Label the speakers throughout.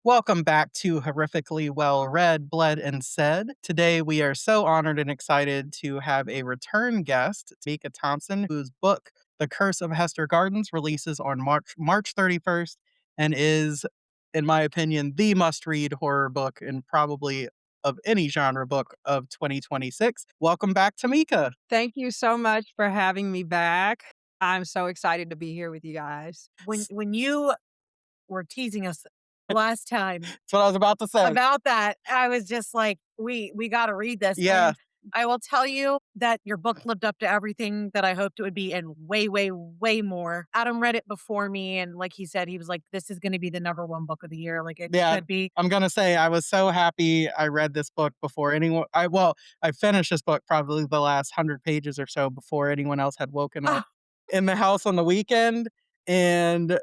Speaker 1: Welcome back to Horrifically Well Read, Bled, and Said. Today, we are so honored and excited to have a return guest, Tamika Thompson, whose book, The Curse of Hester Gardens, releases on March 31st and is, in my opinion, the must read horror book and probably of any genre book of 2026. Welcome back, Tamika.
Speaker 2: Thank you so much for having me back. I'm so excited to be here with you guys.
Speaker 3: When you were teasing us last time
Speaker 1: That's what I was about to say.
Speaker 3: about that, I was just like, we gotta read this.
Speaker 1: Yeah,
Speaker 3: And I will tell you that your book lived up to everything that I hoped it would be and way, way, way more. Adam read it before me, and like he said, he was like, this is gonna be the number one book of the year. Like it
Speaker 1: yeah.
Speaker 3: should be.
Speaker 1: I'm gonna say I was so happy I read this book before anyone. I finished this book probably the last 100 pages or so before anyone else had woken up
Speaker 3: Ah,
Speaker 1: in the house on the weekend. And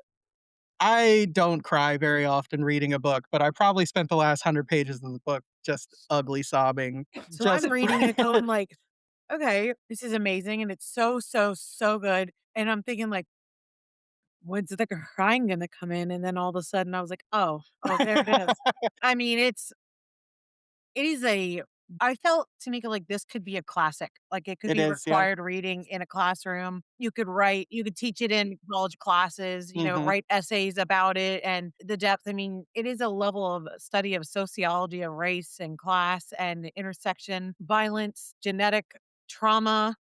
Speaker 1: I don't cry very often reading a book, but I probably spent the last 100 pages of the book just ugly sobbing.
Speaker 3: so
Speaker 1: Just
Speaker 3: I'm reading it going like, okay, this is amazing. And it's so, so, so good. And I'm thinking like, when's the crying gonna come in? And then all of a sudden I was like, oh, there it is. I mean, it is a I felt, Tamika, like this could be a classic. Like it could
Speaker 1: it
Speaker 3: be
Speaker 1: is, yeah.
Speaker 3: required reading in a classroom. You could teach it in college classes,
Speaker 1: Hmm.
Speaker 3: write essays about it and the depth. I mean, it is a level of study of sociology of race and class and intersection, violence, genetic trauma,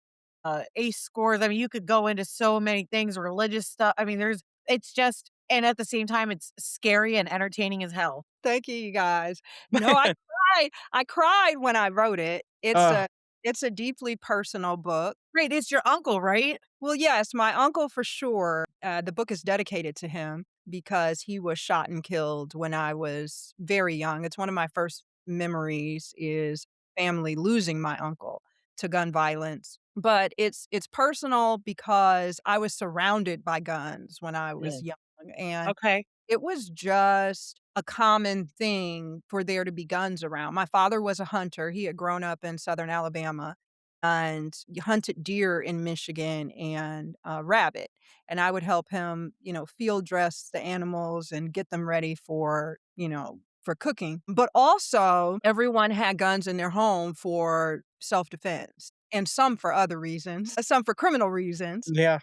Speaker 3: ACE scores. I mean, you could go into so many things, religious stuff. I mean, it's just, and at the same time, it's scary and entertaining as hell.
Speaker 2: Thank you, you guys. No, I cried. I cried when I wrote it.
Speaker 1: uh,
Speaker 2: It's a deeply personal book.
Speaker 3: Great. It's your uncle, right?
Speaker 2: Well, yes, my uncle for sure. The book is dedicated to him because he was shot and killed when I was very young. It's one of my first memories is family losing my uncle to gun violence. But it's personal because I was surrounded by guns when I was
Speaker 1: mm,
Speaker 2: young, and
Speaker 3: Okay.
Speaker 2: it was just a common thing for there to be guns around. My father was a hunter. He had grown up in Southern Alabama and hunted deer in Michigan and rabbit. And I would help him, field dress the animals and get them ready for, for cooking. But also, everyone had guns in their home for self defense and some for other reasons, some for criminal reasons.
Speaker 1: yeah.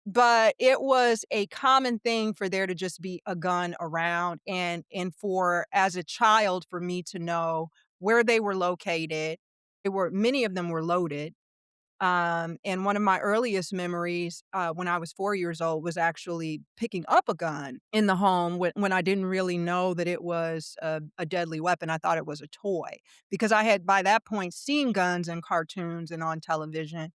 Speaker 2: But it was a common thing for there to just be a gun around and for as a child for me to know where they were located. They were many of them were loaded. And one of my earliest memories, when I was 4 years old was actually picking up a gun in the home when I didn't really know that it was a deadly weapon. I thought it was a toy because I had by that point seen guns in cartoons and on television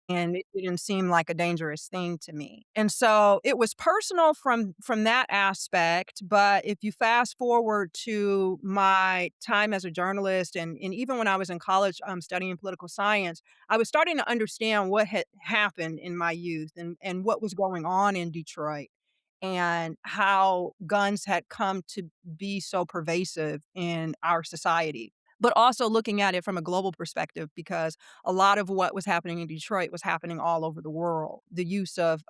Speaker 2: and it didn't seem like a dangerous thing to me. And so it was personal from that aspect, but if you fast forward to my time as a journalist and even when I was in college, studying political science, I was starting to understand what had happened in my youth and what was going on in Detroit and how guns had come to be so pervasive in our society. But also looking at it from a global perspective because a lot of what was happening in Detroit was happening all over the world. The use of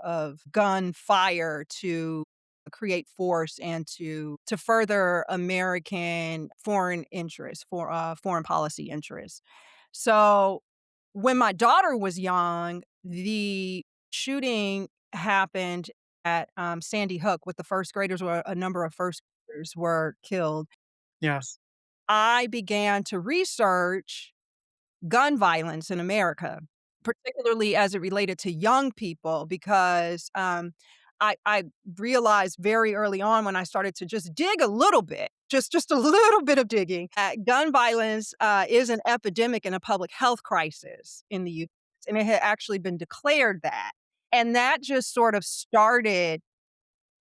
Speaker 2: gun fire to create force and to further American foreign interests, for foreign policy interests. So when my daughter was young, the shooting happened at Sandy Hook with the first graders, where a number of first graders were killed.
Speaker 1: Yes.
Speaker 2: I began to research gun violence in America, particularly as it related to young people, because I realized very early on when I started to just dig a little bit, just a little bit of digging, gun violence is an epidemic and a public health crisis in the U.S., and it had actually been declared that. And that just sort of started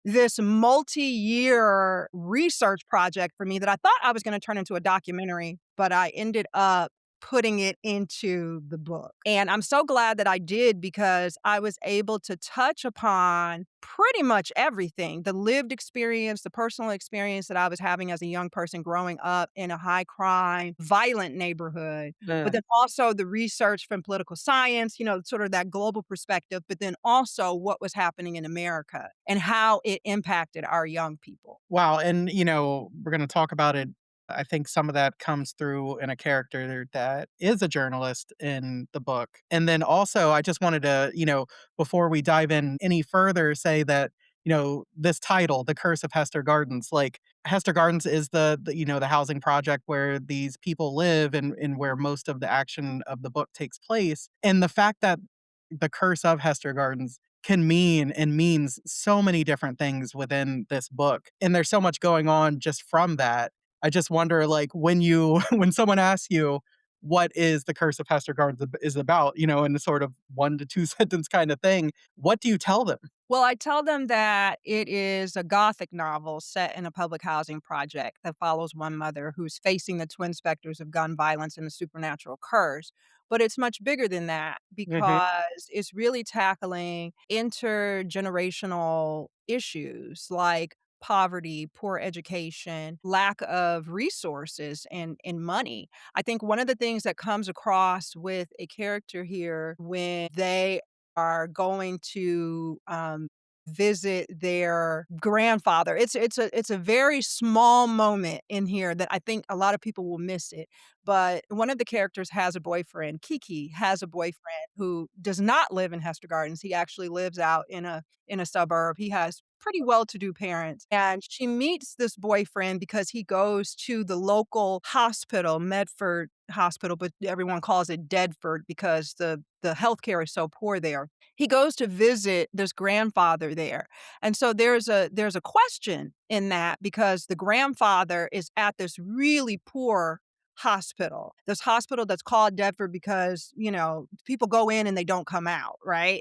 Speaker 2: this multi-year research project for me that I thought I was gonna turn into a documentary, but I ended up putting it into the book. And I'm so glad that I did because I was able to touch upon pretty much everything, the lived experience, the personal experience that I was having as a young person growing up in a high crime, violent neighborhood, but
Speaker 1: Mm.
Speaker 2: then also the research from political science, sort of that global perspective, but then also what was happening in America and how it impacted our young people.
Speaker 1: Wow, and, we're gonna talk about it. I think some of that comes through in a character that is a journalist in the book. And then also, I just wanted to, before we dive in any further, say that, this title, The Curse of Hester Gardens, like, Hester Gardens is the housing project where these people live and where most of the action of the book takes place. And the fact that The Curse of Hester Gardens can mean and means so many different things within this book, and there's so much going on just from that. I just wonder, like, when you when someone asks you, "What is The Curse of Hester Gardens is about?" In a sort of 1 to 2 sentence kinda thing, what do you tell them?
Speaker 2: Well, I tell them that it is a Gothic novel set in a public housing project that follows one mother who's facing the twin specters of gun violence and a supernatural curse. But it's much bigger than that
Speaker 1: Mhm.
Speaker 2: because it's really tackling intergenerational issues like poverty, poor education, lack of resources and money. I think one of the things that comes across with a character here when they are going to, visit their grandfather. It's a very small moment in here that I think a lot of people will miss it, but one of the characters has a boyfriend. Kiki has a boyfriend who does not live in Hester Gardens. He actually lives out in a suburb. He has pretty well-to-do parents, and she meets this boyfriend because he goes to the local hospital, Medford Hospital, but everyone calls it Deadford because the healthcare is so poor there. He goes to visit this grandfather there. And so there's a question in that because the grandfather is at this really poor hospital. This hospital that's called Deadford because, people go in and they don't come out, right?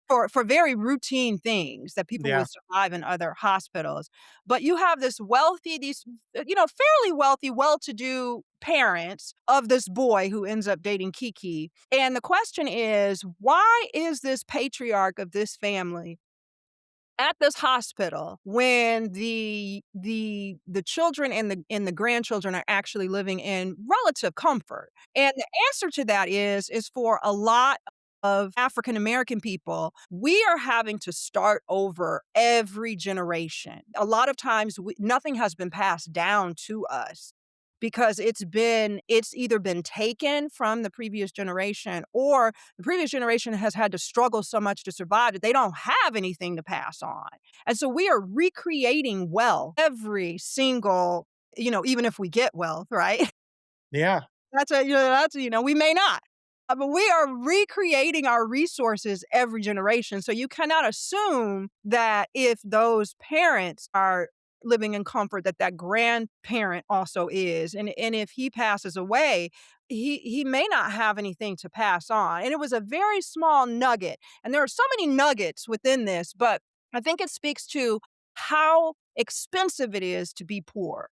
Speaker 2: For very routine things that people
Speaker 1: Yeah.
Speaker 2: would survive in other hospitals. But you have these, fairly wealthy, well-to-do parents of this boy who ends up dating Kiki. And the question is, why is this patriarch of this family at this hospital when the children and the grandchildren are actually living in relative comfort? And the answer to that is for a lot of African American people, we are having to start over every generation. A lot of times nothing has been passed down to us because it's either been taken from the previous generation or the previous generation has had to struggle so much to survive that they don't have anything to pass on. And so we are recreating wealth every single, even if we get wealth, right?
Speaker 1: Yeah.
Speaker 2: We may not. But we are recreating our resources every generation. So you cannot assume that if those parents are living in comfort, that that grandparent also is. And if he passes away, he may not have anything to pass on. And it was a very small nugget. And there are so many nuggets within this, but I think it speaks to how expensive it is to be poor.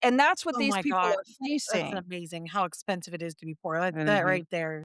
Speaker 2: And that's what
Speaker 3: Oh
Speaker 2: these
Speaker 3: my
Speaker 2: people
Speaker 3: god,
Speaker 2: are
Speaker 3: that's
Speaker 2: facing.
Speaker 3: amazing how expensive it is to be poor, that
Speaker 1: Mhm.
Speaker 3: right there.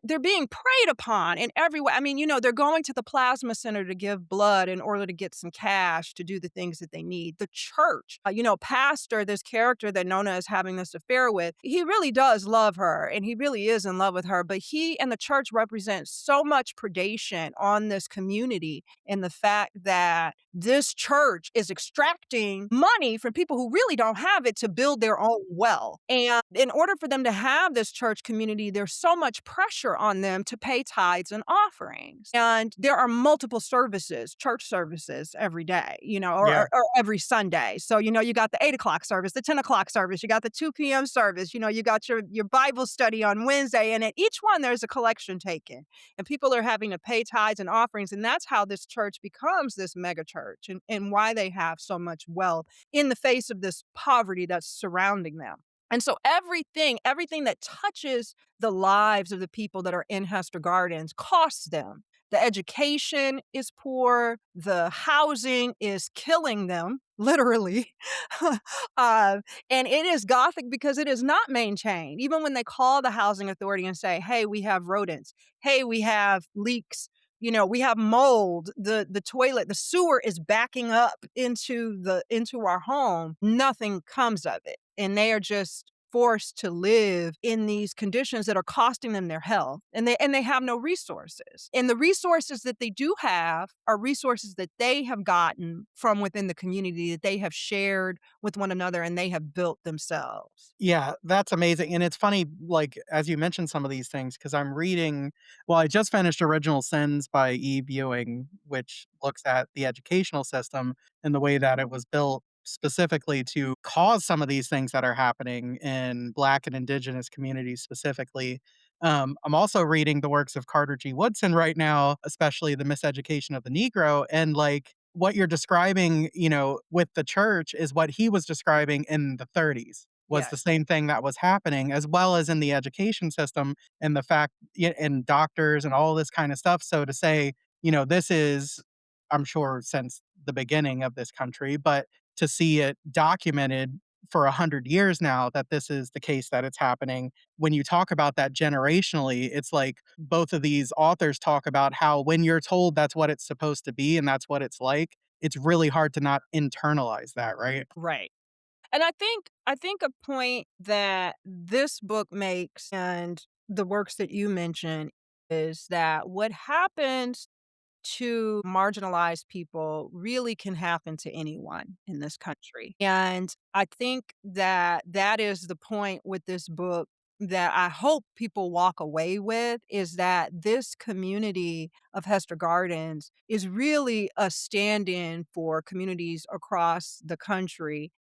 Speaker 2: They're being preyed upon in every way. I mean, they're going to the plasma center to give blood in order to get some cash to do the things that they need. The church, pastor, this character that Nona is having this affair with, he really does love her and he really is in love with her. But he and the church represent so much predation on this community in the fact that this church is extracting money from people who really don't have it to build their own wealth. And in order for them to have this church community, there's so much pressure on them to pay tithes and offerings. And there are multiple services, church services every day,
Speaker 1: Yeah.
Speaker 2: or every Sunday. So, you got the 8 o'clock service, the 10 o'clock service, you got the 2 p.m. service, you got your Bible study on Wednesday. And at each one, there's a collection taken. And people are having to pay tithes and offerings. And that's how this church becomes this mega church and why they have so much wealth in the face of this poverty that's surrounding them. And so everything that touches the lives of the people that are in Hester Gardens costs them. The education is poor, the housing is killing them, literally. And it is Gothic because it is not maintained. Even when they call the housing authority and say, "Hey, we have rodents. Hey, we have leaks. We have mold. The toilet, the sewer is backing up into our home." Nothing comes of it. And they are just forced to live in these conditions that are costing them their health, and they have no resources. And the resources that they do have are resources that they have gotten from within the community that they have shared with one another and they have built themselves.
Speaker 1: Yeah, that's amazing, and it's funny, like, as you mentioned some of these things, because 'cause I'm reading well, I just finished Original Sins by Eve Ewing, which looks at the educational system and the way that it was built specifically to cause some of these things that are happening in Black and Indigenous communities specifically. I'm also reading the works of Carter G. Woodson right now, especially The Miseducation of the Negro, and, like, what you're describing, with the church is what he was describing in the '30s was the
Speaker 2: Yes.
Speaker 1: same thing that was happening, as well as in the education system and the fact and doctors and all this kind of stuff. So to say, this is, I'm sure since the beginning of this country, but to see it documented for 100 years now that this is the case that it's happening. When you talk about that generationally, it's like both of these authors talk about how when you're told that's what it's supposed to be and that's what it's like, it's really hard to not internalize that, right?
Speaker 2: Right. And I think a point that this book makes and the works that you mentioned is that what happens to marginalized people really can happen to anyone in this country. And I think that that is the point with this book that I hope people walk away with is that this community of Hester Gardens is really a stand in for communities across the country,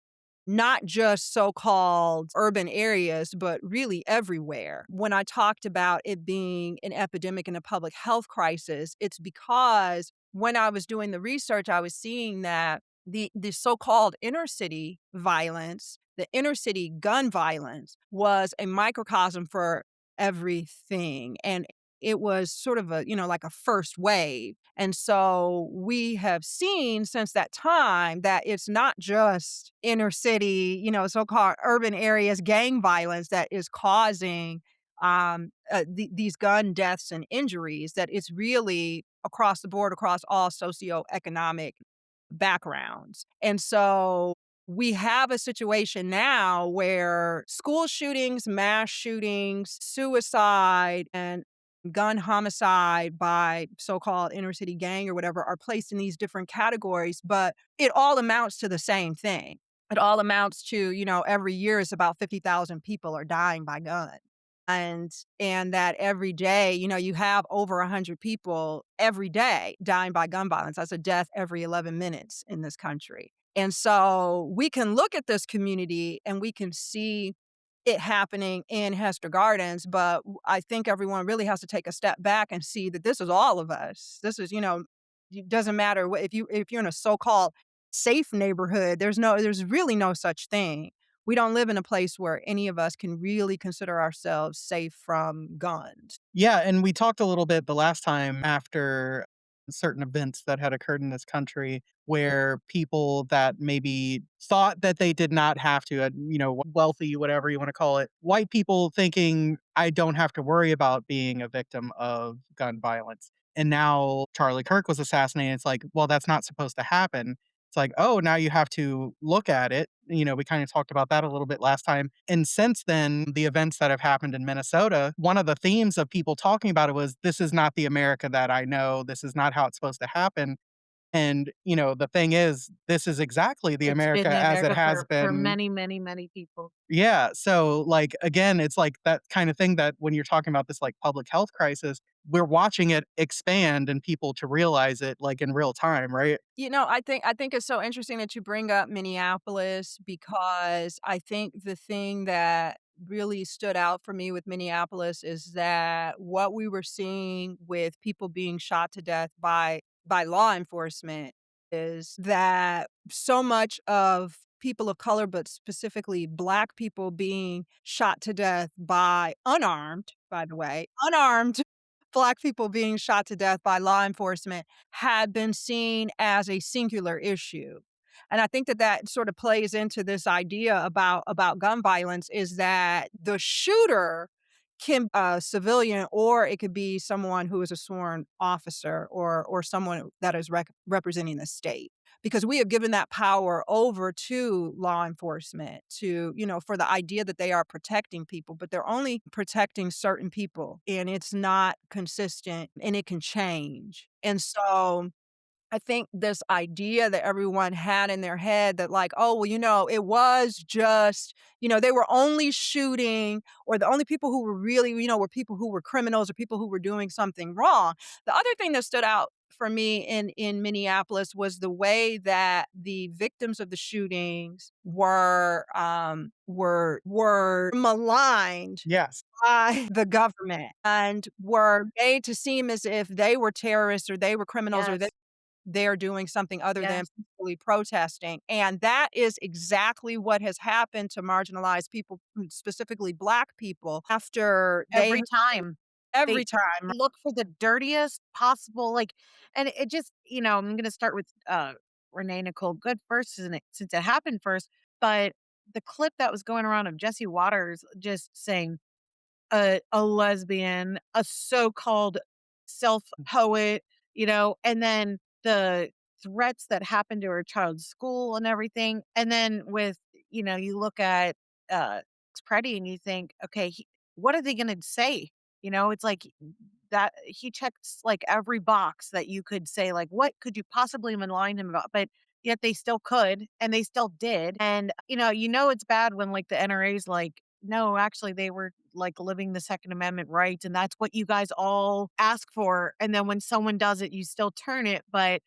Speaker 2: not just so-called urban areas, but really everywhere. When I talked about it being an epidemic and a public health crisis, it's because when I was doing the research, I was seeing that the so-called inner city violence, the inner city gun violence was a microcosm for everything. And it was sort of like a first wave. And so we have seen since that time that it's not just inner city, so-called urban areas, gang violence that is causing these gun deaths and injuries, that it's really across the board, across all socioeconomic backgrounds. And so we have a situation now where school shootings, mass shootings, suicide, and gun homicide by so-called inner city gang or whatever are placed in these different categories, but it all amounts to the same thing. It all amounts to, every year it's about 50,000 people are dying by gun. And that every day, you have over 100 people every day dying by gun violence. That's a death every 11 minutes in this country. And so we can look at this community and we can see it happening in Hester Gardens, but I think everyone really has to take a step back and see that this is all of us. This is, it doesn't matter if you're in a so-called safe neighborhood, there's really no such thing. We don't live in a place where any of us can really consider ourselves safe from guns.
Speaker 1: Yeah, and we talked a little bit the last time after certain events that had occurred in this country where people that maybe thought that they did not have to, wealthy, whatever you want to call it, white people thinking, I don't have to worry about being a victim of gun violence. And now Charlie Kirk was assassinated. It's like, well, that's not supposed to happen. It's like, oh, now you have to look at it. We kind of talked about that a little bit last time. And since then, the events that have happened in Minnesota, one of the themes of people talking about it was this is not the America that I know. This is not how it's supposed to happen. And, the thing is, this is exactly the
Speaker 3: It's been
Speaker 1: America
Speaker 3: the
Speaker 1: as it
Speaker 3: America
Speaker 1: has
Speaker 3: for
Speaker 1: been.
Speaker 3: many, many, many people.
Speaker 1: Yeah. So, like, again, it's like that kind of thing that when you're talking about this like public health crisis, we're watching it expand and people to realize it like in real time, right?
Speaker 2: I think it's so interesting that you bring up Minneapolis because I think the thing that really stood out for me with Minneapolis is that what we were seeing with people being shot to death by law enforcement is that so much of people of color, but specifically Black people being shot to death by unarmed, by the way, unarmed Black people being shot to death by law enforcement had been seen as a singular issue. And I think that that sort of plays into this idea about gun violence is that the shooter can a civilian or it could be someone who is a sworn officer or someone that is representing the state because we have given that power over to law enforcement to, for the idea that they are protecting people, but they're only protecting certain people and it's not consistent and it can change. And so I think this idea that everyone had in their head that like, "Oh, well, it was just, they were only shooting or the only people who were really, were people who were criminals or people who were doing something wrong." The other thing that stood out for me in Minneapolis was the way that the victims of the shootings were maligned
Speaker 1: Yes.
Speaker 2: by the government and were made to seem as if they were terrorists or they were criminals or
Speaker 3: Yes.
Speaker 2: they're doing something other than
Speaker 3: Yes.
Speaker 2: peacefully protesting, and that is exactly what has happened to marginalized people, specifically Black people, after they
Speaker 3: Every time.
Speaker 2: every
Speaker 3: They
Speaker 2: time.
Speaker 3: look for the dirtiest possible, like, and it just, I'm gonna start with, Renee Nicole Good first, since it happened first, but the clip that was going around of Jesse Waters just saying, a lesbian, a so-called self-poet, and then the threats that happened to her child's school and everything, and then with, you look at, Preddy and you think, "Okay, what are they gonna say?" It's like that he checks, like, every box that you could say, like, "What could you possibly malign him about?" But yet they still could, and they still did, and, it's bad when, like, the NRA's like, "No, actually, they were, like, living the Second Amendment rights, and that's what you guys all ask for," and then when someone does it, you still turn it, but,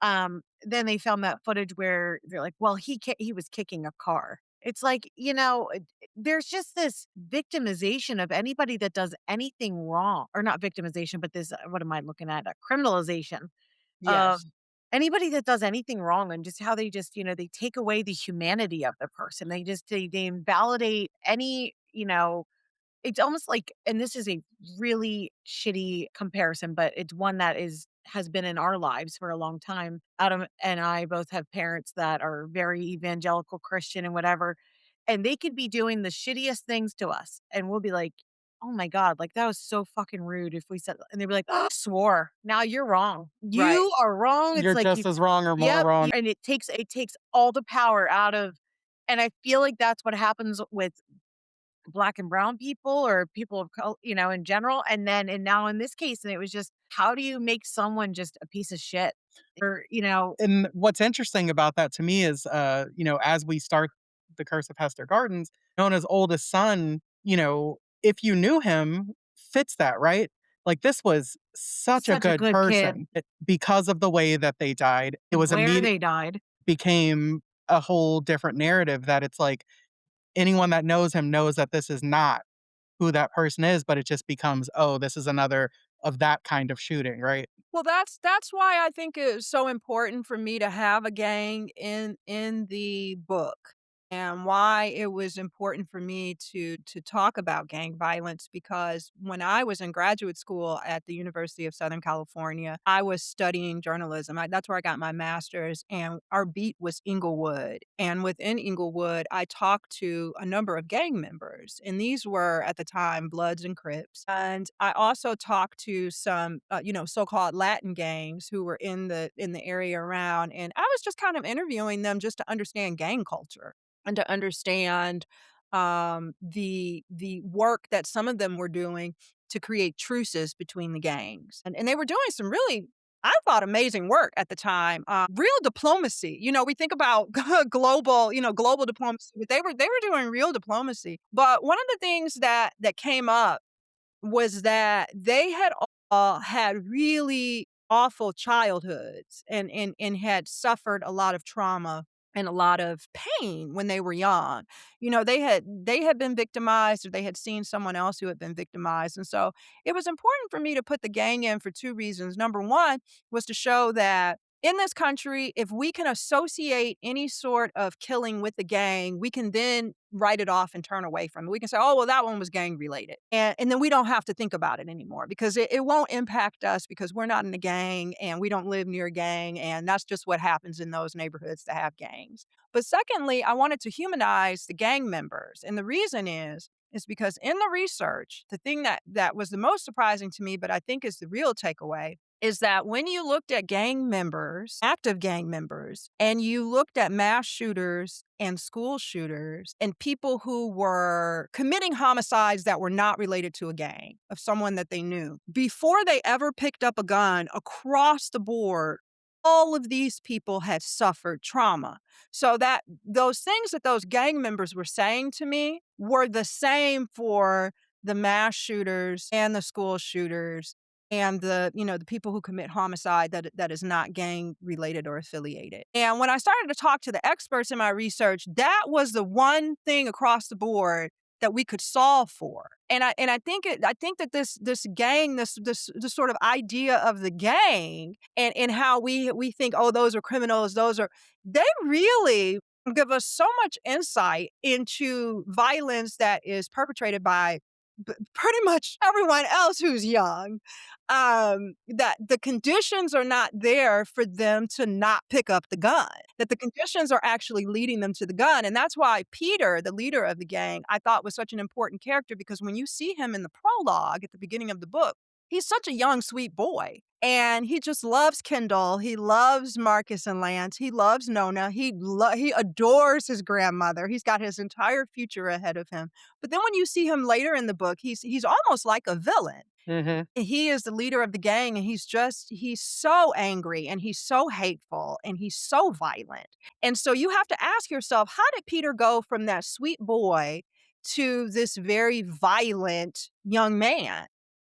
Speaker 3: then they found that footage where they're like, "Well, he was kicking a car." It's like, there's just this victimization of anybody that does anything wrong, or not victimization, but this, what am I looking at? A criminalization of
Speaker 2: Yes.
Speaker 3: anybody that does anything wrong, and just how they just, they take away the humanity of the person. They invalidate any, it's almost like, and this is a really shitty comparison, but it's one that has been in our lives for a long time. Adam and I both have parents that are very evangelical Christian and whatever, and they could be doing the shittiest things to us, and we'll be like, "Oh my god, like that was so fucking rude." If we said, and they'd be like, "Oh, swore. Now you're wrong.
Speaker 2: Right.
Speaker 3: You are wrong." It's
Speaker 1: You're
Speaker 3: like
Speaker 1: just
Speaker 3: you,
Speaker 1: as wrong or more
Speaker 3: yep,
Speaker 1: wrong.
Speaker 3: and it takes all the power out of, and I feel like that's what happens with Black and brown people or people of in general, and now in this case, and it was just, how do you make someone just a piece of shit? Or,
Speaker 1: And what's interesting about that to me is, as we start the Curse of Hester Gardens, Nona's oldest son, if you knew him, fits that, right? Like this was such a
Speaker 3: such a
Speaker 1: good
Speaker 3: good kid.
Speaker 1: person because of the way that they died. It was
Speaker 3: Where
Speaker 1: immediate
Speaker 3: they died.
Speaker 1: became a whole different narrative that it's like anyone that knows him knows that this is not who that person is, but it just becomes, oh, this is another of that kind of shooting, right?
Speaker 2: Well, that's why I think it's so important for me to have a gang in the book, and why it was important for me to talk about gang violence because when I was in graduate school at the University of Southern California, I was studying journalism. That's where I got my master's, and our beat was Inglewood. And within Inglewood, I talked to a number of gang members, and these were at the time Bloods and Crips. And I also talked to some, so-called Latin gangs who were in the area around, and I was just kind of interviewing them just to understand gang culture and to understand the work that some of them were doing to create truces between the gangs, and they were doing some really. I thought amazing work at the time. Real diplomacy. We think about global diplomacy, but they were doing real diplomacy. But one of the things that came up was that they had all had really awful childhoods and had suffered a lot of trauma and a lot of pain when they were young. They had been victimized or they had seen someone else who had been victimized. And so it was important for me to put the gang in for two reasons. Number one was to show that in this country, if we can associate any sort of killing with the gang, we can then write it off and turn away from it. We can say, "Oh, well, that one was gang related." And then we don't have to think about it anymore because it won't impact us because we're not in a gang and we don't live near a gang. And that's just what happens in those neighborhoods that have gangs. But secondly, I wanted to humanize the gang members. And the reason is because in the research, the thing that was the most surprising to me, but I think is the real takeaway, is that when you looked at gang members, active gang members, and you looked at mass shooters and school shooters and people who were committing homicides that were not related to a gang of someone that they knew, before they ever picked up a gun across the board, all of these people had suffered trauma. So that those things that those gang members were saying to me were the same for the mass shooters and the school shooters and the people who commit homicide that is not gang related or affiliated. And when I started to talk to the experts in my research, that was the one thing across the board that we could solve for. I think that this gang, this sort of idea of the gang and how we think, oh, those are criminals, they really give us so much insight into violence that is perpetrated by pretty much everyone else who's young, that the conditions are not there for them to not pick up the gun, that the conditions are actually leading them to the gun. And that's why Peter, the leader of the gang, I thought was such an important character because when you see him in the prologue at the beginning of the book, he's such a young, sweet boy. And he just loves Kendall. He loves Marcus and Lance. He loves Nona. He adores his grandmother. He's got his entire future ahead of him. But then when you see him later in the book, he's almost like a villain.
Speaker 1: Mhm.
Speaker 2: He is the leader of the gang, and he's so angry, and he's so hateful, and he's so violent. And so you have to ask yourself, how did Peter go from that sweet boy to this very violent young man?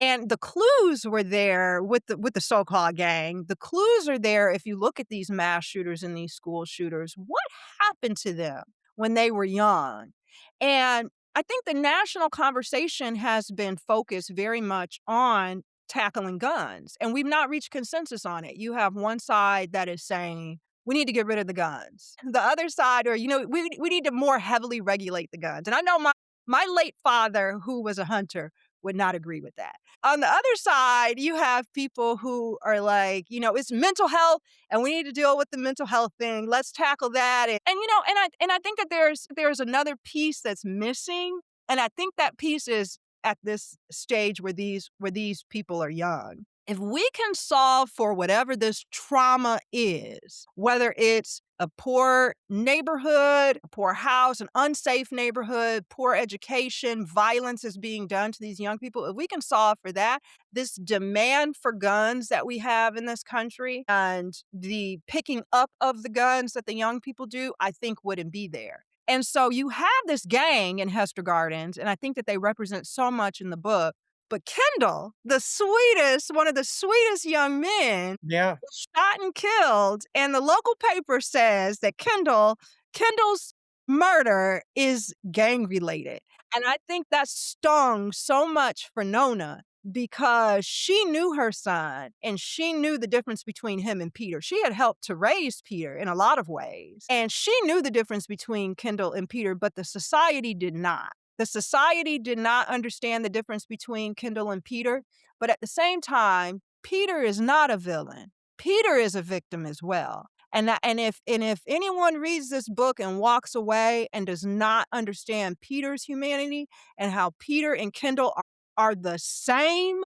Speaker 2: And the clues were there with the so-called gang. The clues are there if you look at these mass shooters and these school shooters. What happened to them when they were young? And I think the national conversation has been focused very much on tackling guns, and we've not reached consensus on it. You have one side that is saying, we need to get rid of the guns. The other side, or, we need to more heavily regulate the guns. And I know my late father, who was a hunter, would not agree with that. On the other side, you have people who are like, it's mental health and we need to deal with the mental health thing. Let's tackle that. And I think that there's another piece that's missing. And I think that piece is at this stage where these people are young. If we can solve for whatever this trauma is, whether it's a poor neighborhood, a poor house, an unsafe neighborhood, poor education, violence is being done to these young people. If we can solve for that, this demand for guns that we have in this country and the picking up of the guns that the young people do, I think wouldn't be there. And so you have this gang in Hester Gardens, and I think that they represent so much in the book. But Kendall, one of the sweetest young men,
Speaker 1: Yeah.
Speaker 2: was shot and killed, and the local paper says that Kendall's murder is gang related. And I think that stung so much for Nona because she knew her son and she knew the difference between him and Peter. She had helped to raise Peter in a lot of ways. And she knew the difference between Kendall and Peter, but the society did not. The society did not understand the difference between Kendall and Peter. But at the same time, Peter is not a villain. Peter is a victim as well. And if anyone reads this book and walks away and does not understand Peter's humanity and how Peter and Kendall are the same,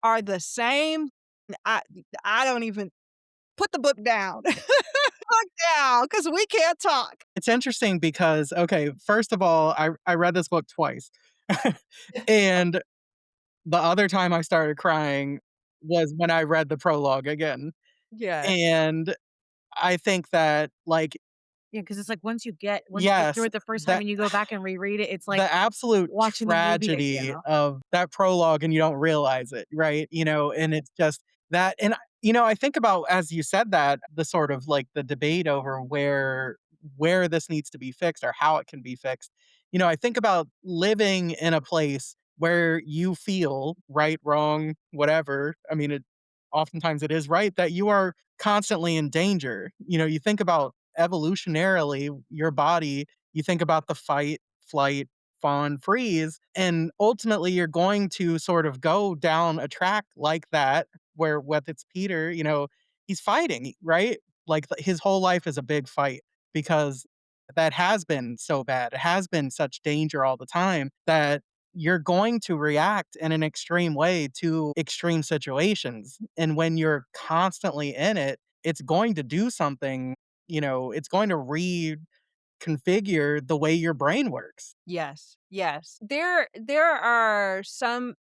Speaker 2: I I don't even put the book down. Book down because we can't talk.
Speaker 1: It's interesting because, okay, first of all, I read this book twice. And the other time I started crying was when I read the prologue again.
Speaker 2: Yes.
Speaker 1: And I think that, like,
Speaker 3: Yeah, because it's like once you get through
Speaker 1: yes,
Speaker 3: it the first time
Speaker 1: that
Speaker 3: and you go back and reread it, it's like
Speaker 1: the absolute
Speaker 3: watching the movie
Speaker 1: tragedy
Speaker 3: again.
Speaker 1: of that prologue and you don't realize it, right? And it's just that I think about as you said that, the sort of like the debate over where this needs to be fixed or how it can be fixed. I think about living in a place where you feel right, wrong, whatever. I mean, oftentimes it is right that you are constantly in danger. You think about evolutionarily your body, you think about the fight, flight, fawn, freeze, and ultimately you're going to sort of go down a track like that where whether it's Peter, he's fighting, right? Like his whole life is a big fight because that has been so bad. It has been such danger all the time that you're going to react in an extreme way to extreme situations. And when you're constantly in it, it's going to do something, it's going to reconfigure the way your brain works.
Speaker 2: Yes, yes. There's some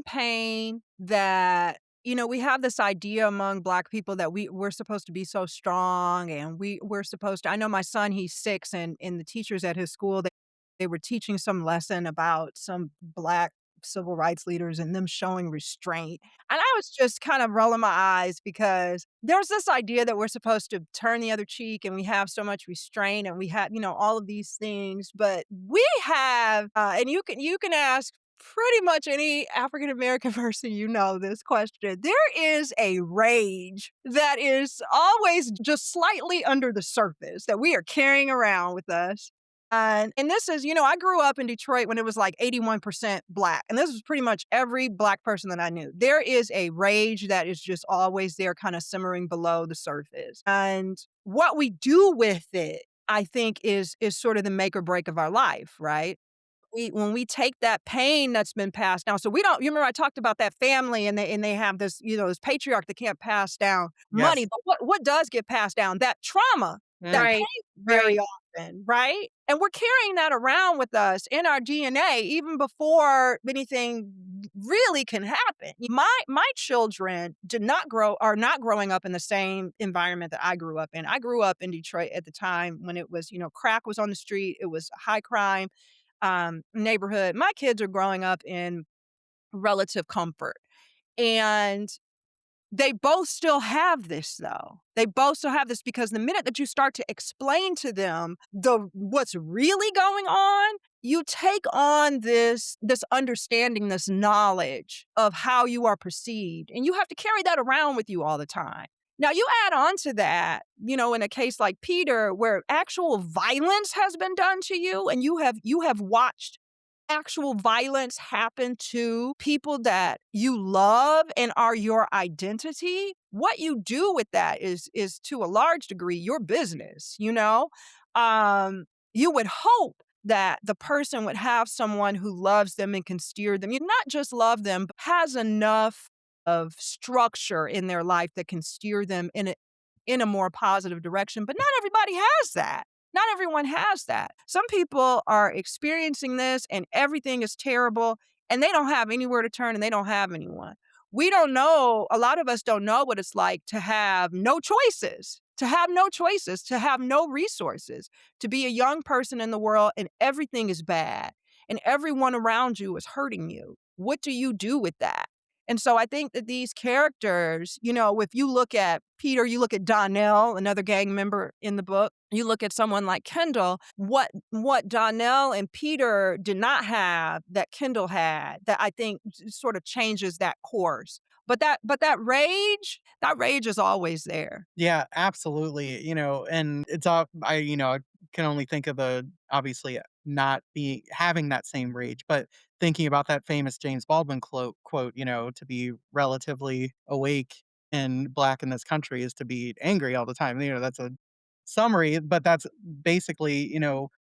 Speaker 2: pain that, we have this idea among Black people that we're supposed to be so strong, and we're supposed to. I know my son, he's 6, and the teachers at his school, they were teaching some lesson about some Black civil rights leaders and them showing restraint. And I was just kind of rolling my eyes because there's this idea that we're supposed to turn the other cheek and we have so much restraint and we have, all of these things. But we have, and you can ask pretty much any African American person this question. There is a rage that is always just slightly under the surface that we are carrying around with us. And this is, I grew up in Detroit when it was like 81% Black, and this was pretty much every Black person that I knew. There is a rage that is just always there, kind of simmering below the surface. And what we do with it, I think, is sort of the make or break of our life, right? When we take that pain that's been passed down, so we don't. You remember I talked about that family, and they have this, this patriarch that can't pass down money,
Speaker 1: Yes.
Speaker 2: but what does get passed down? That trauma, that
Speaker 1: Mm.
Speaker 3: Right,
Speaker 2: pain, very
Speaker 3: right.
Speaker 2: often, right? And we're carrying that around with us in our DNA even before anything really can happen. My children did not grow are not growing up in the same environment that I grew up in. I grew up in Detroit at the time when it was, crack was on the street. It was high crime neighborhood. My kids are growing up in relative comfort. And they both still have this though. They both still have this because the minute that you start to explain to them what's really going on, you take on this understanding, this knowledge of how you are perceived, and you have to carry that around with you all the time. Now you add on to that, in a case like Peter where actual violence has been done to you and you have watched actual violence happen to people that you love and are your identity, what you do with that is to a large degree your business, you know? You would hope that the person would have someone who loves them and can steer them. You not just love them, but has enough of structure in their life that can steer them in a more positive direction. But not everybody has that. Not everyone has that. Some people are experiencing this and everything is terrible and they don't have anywhere to turn and they don't have anyone. We don't know, a lot of us don't know what it's like to have no choices, to have no resources, to be a young person in the world and everything is bad and everyone around you is hurting you. What do you do with that? And so I think that these characters, if you look at Peter, you look at Donnell, another gang member in the book, you look at someone like Kendall, what Donnell and Peter did not have that Kendall had, that I think sort of changes that course. But that rage is always there.
Speaker 1: Yeah, absolutely. And it's all I can only think of the obviously not be having that same rage, but thinking about that famous James Baldwin quote, to be relatively awake and black in this country is to be angry all the time. That's a summary, but that's basically,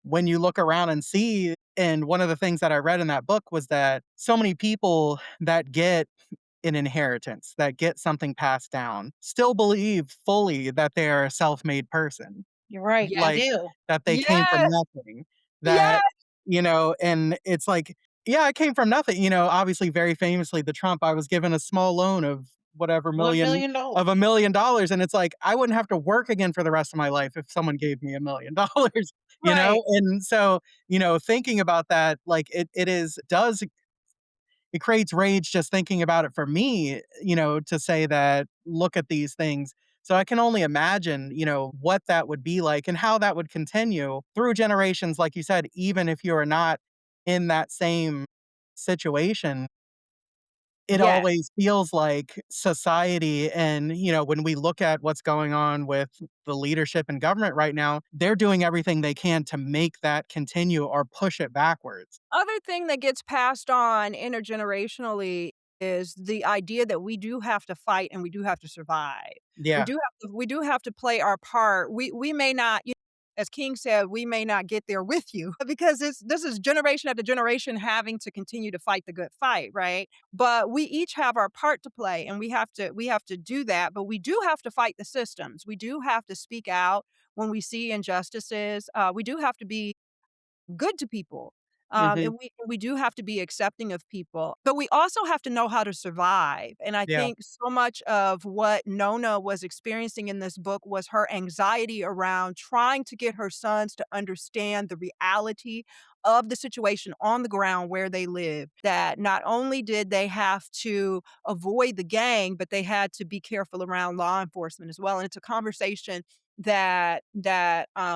Speaker 1: when you look around and see, and one of the things that I read in that book was that so many people that get an inheritance, that get something passed down, still believe fully that they are a self-made person,
Speaker 3: You're right, they
Speaker 1: like,
Speaker 3: do.
Speaker 1: that they came from
Speaker 2: Yes,
Speaker 1: nothing,
Speaker 2: yes,
Speaker 1: that and it's like, "Yeah, I came from nothing," obviously, very famously, the Trump, "I was given a small loan of whatever million
Speaker 3: $1,000,000.
Speaker 1: of $1,000,000," and it's like, I wouldn't have to work again for the rest of my life if someone gave me $1,000,000,
Speaker 2: right.
Speaker 1: and so, thinking about that, like, it is does it creates rage just thinking about it for me, to say that, look at these things. So I can only imagine, what that would be like and how that would continue through generations, like you said, even if you are not in that same situation. it
Speaker 2: Yes.
Speaker 1: always feels like society and, when we look at what's going on with the leadership and government right now, they're doing everything they can to make that continue or push it backwards.
Speaker 2: Other thing that gets passed on intergenerationally is the idea that we do have to fight and we do have to survive.
Speaker 1: Yeah.
Speaker 2: We do have to play our part. We may not, as King said, we may not get there with you because this is generation after generation having to continue to fight the good fight, right? But we each have our part to play and we have to do that, but we do have to fight the systems. We do have to speak out when we see injustices. We do have to be good to people.
Speaker 1: Mhm.
Speaker 2: And we do have to be accepting of people, but we also have to know how to survive. And I
Speaker 1: Yeah.
Speaker 2: think so much of what Nona was experiencing in this book was her anxiety around trying to get her sons to understand the reality of the situation on the ground where they live. That not only did they have to avoid the gang, but they had to be careful around law enforcement as well. And it's a conversation that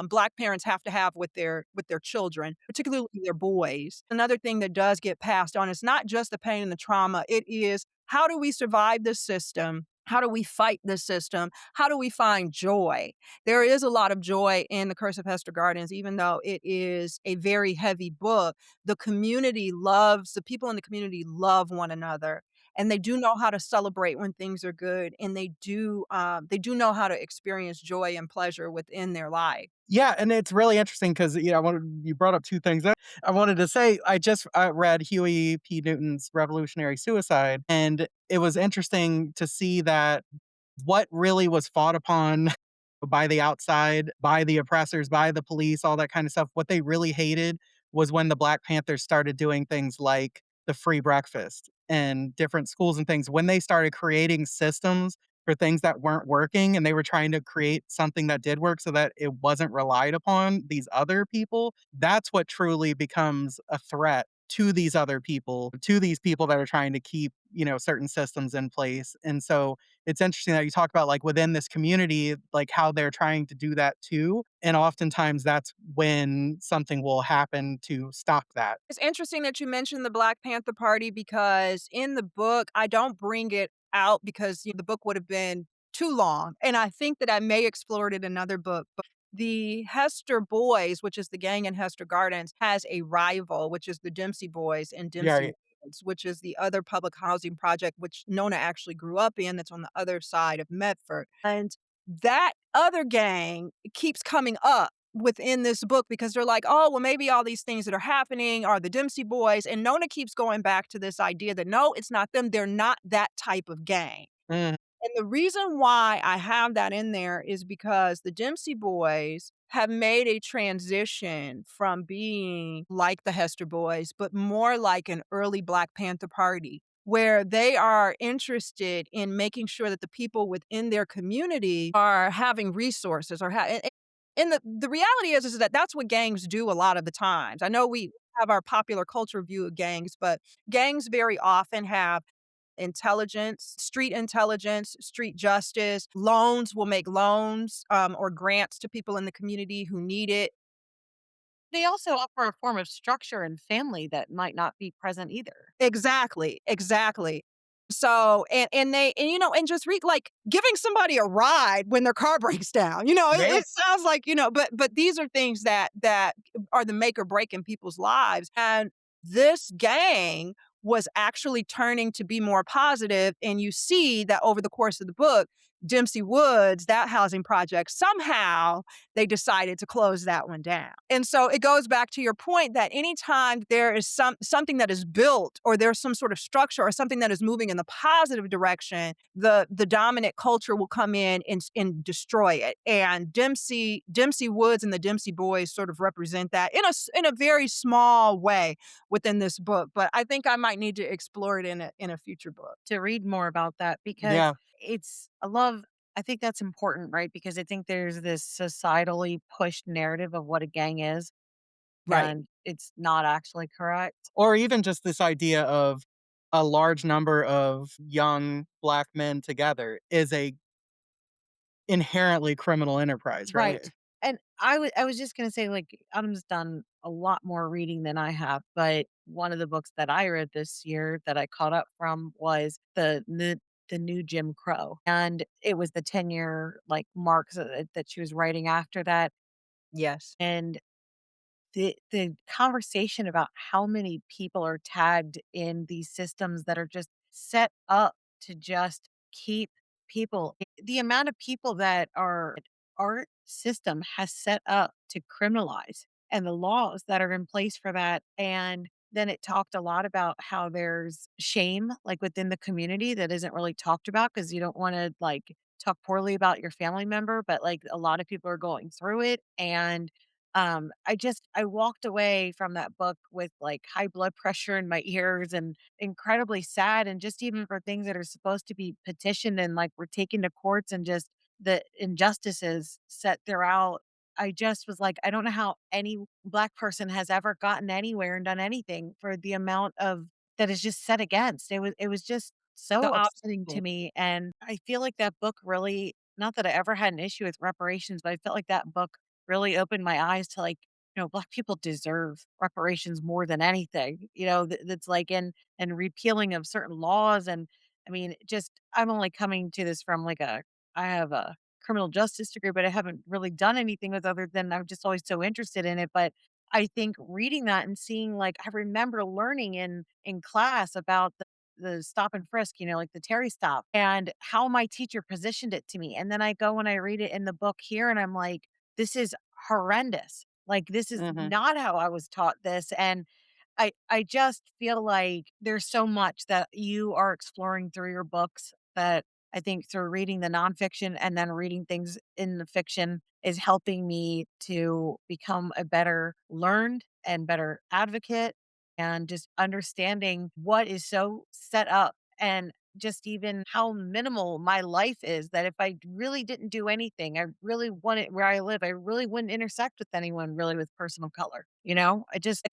Speaker 2: Black parents have to have with their children, particularly their boys. Another thing that does get passed on is not just the pain and the trauma, it is how do we survive this system? How do we fight this system? How do we find joy? There is a lot of joy in The Curse of Hester Gardens, even though it is a very heavy book. The people in the community love one another and they do know how to celebrate when things are good, and they do know how to experience joy and pleasure within their life.
Speaker 1: Yeah, and it's really interesting because you brought up 2 things. I wanted to say I just, read Huey P. Newton's Revolutionary Suicide, and it was interesting to see that what really was fought upon by the outside, by the oppressors, by the police, all that kind of stuff, what they really hated was when the Black Panthers started doing things like the free breakfast and different schools and things. When they started creating systems for things that weren't working and they were trying to create something that did work so that it wasn't relied upon these other people, that's what truly becomes a threat to these other people, to these people that are trying to keep, certain systems in place. And so it's interesting that you talk about like within this community, like how they're trying to do that too. And oftentimes that's when something will happen to stop that.
Speaker 2: It's interesting that you mentioned the Black Panther Party because in the book, I don't bring it out because the book would have been too long. And I think that I may explore it in another book. But the Hester Boys, which is the gang in Hester Gardens, has a rival, which is the Dempsey Boys and
Speaker 1: Yeah.
Speaker 2: Dempsey Woods, which is the other public housing project, which Nona actually grew up in, that's on the other side of Medford. And that other gang keeps coming up within this book because they're like, "Oh, well, maybe all these things that are happening are the Dempsey Boys," and Nona keeps going back to this idea that, "No, it's not them, they're not that type of gang."
Speaker 1: Mm,
Speaker 2: And the reason why I have that in there is because the Dempsey Boys have made a transition from being like the Hester Boys, but more like an early Black Panther Party, where they are interested in making sure that the people within their community are having resources or and the reality is that that's what gangs do a lot of the times. I know we have our popular culture view of gangs, but gangs very often have intelligence, street justice. Loans will make loans or grants to people in the community who need it.
Speaker 3: They also offer a form of structure and family that might not be present either.
Speaker 2: Exactly, exactly. So, and just like giving somebody a ride when their car breaks down,
Speaker 1: yeah.
Speaker 2: it sounds like, but these are things that are the make or break in people's lives. And this gang was actually turning to be more positive. And you see that over the course of the book, Dempsey Woods, that housing project, somehow they decided to close that one down. And so it goes back to your point that anytime there is something that is built or there's some sort of structure or something that is moving in the positive direction, the dominant culture will come in and destroy it. And Dempsey Woods and the Dempsey Boys sort of represent that in a very small way within this book. But I think I might need to explore it in a future book.
Speaker 3: To read more about that because
Speaker 1: Yeah.
Speaker 3: I think that's important, right? Because I think there's this societally pushed narrative of what a gang is,
Speaker 2: Right.
Speaker 3: and it's not actually correct.
Speaker 1: Or even just this idea of a large number of young Black men together is a inherently criminal enterprise,
Speaker 3: Right.
Speaker 1: right?
Speaker 3: And I was just gonna say, like, Autumn's done a lot more reading than I have, but one of the books that I read this year that I caught up from was the new Jim Crow, and it was the 10-year, like, mark that she was writing after that,
Speaker 2: Yes.
Speaker 3: and the conversation about how many people are tagged in these systems that are just set up to just keep people the amount of people that our system has set up to criminalize and the laws that are in place for that. And then it talked a lot about how there's shame like within the community that isn't really talked about because you don't want to like talk poorly about your family member, but like a lot of people are going through it. And I walked away from that book with like high blood pressure in my ears and incredibly sad. And just even for things that are supposed to be petitioned and like we're taken to courts and just the injustices set throughout. I just was like, I don't know how any black person has ever gotten anywhere and done anything for the amount of that is just set against. It was just
Speaker 2: The
Speaker 3: so upsetting to
Speaker 2: obstacle.
Speaker 3: me. And I feel like that book really not that I ever had an issue with reparations, but I felt like that book really opened my eyes to like, black people deserve reparations more than anything, that's like and repealing of certain laws. And I mean, just I'm only coming to this from like I have a criminal justice degree, but I haven't really done anything with other than I'm just always so interested in it. But I think reading that and seeing like I remember learning in class about the stop and frisk, like the Terry stop and how my teacher positioned it to me. And then I go and I read it in the book here and I'm like, this is horrendous. Like, this is
Speaker 1: Mhm.
Speaker 3: not how I was taught this, and I just feel like there's so much that you are exploring through your books that I think through reading the nonfiction and then reading things in the fiction is helping me to become a better learned and better advocate and just understanding what is so set up and just even how minimal my life is that if I really didn't do anything, I really wouldn't where I live, I really wouldn't intersect with anyone really with personal color, I just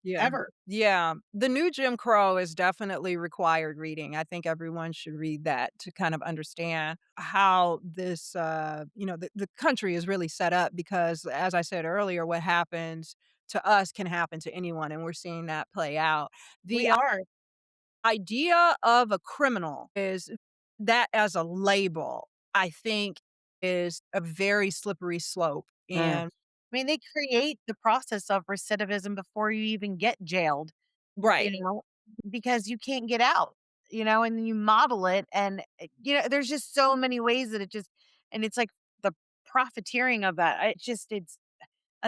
Speaker 2: Yeah.
Speaker 3: ever.
Speaker 2: Yeah. The new Jim Crow is definitely required reading. I think everyone should read that to kind of understand how this, the country is really set up because, as I said earlier, what happens to us can happen to anyone. And we're seeing that play out. The
Speaker 3: We are.
Speaker 2: idea of a criminal is that as a label, I think is a very slippery slope.
Speaker 1: Mm.
Speaker 2: And
Speaker 3: I mean, they create the process of recidivism before you even get jailed,
Speaker 2: right.
Speaker 3: you know, because you can't get out, and then you model it. And, there's just so many ways that and it's like the profiteering of that. I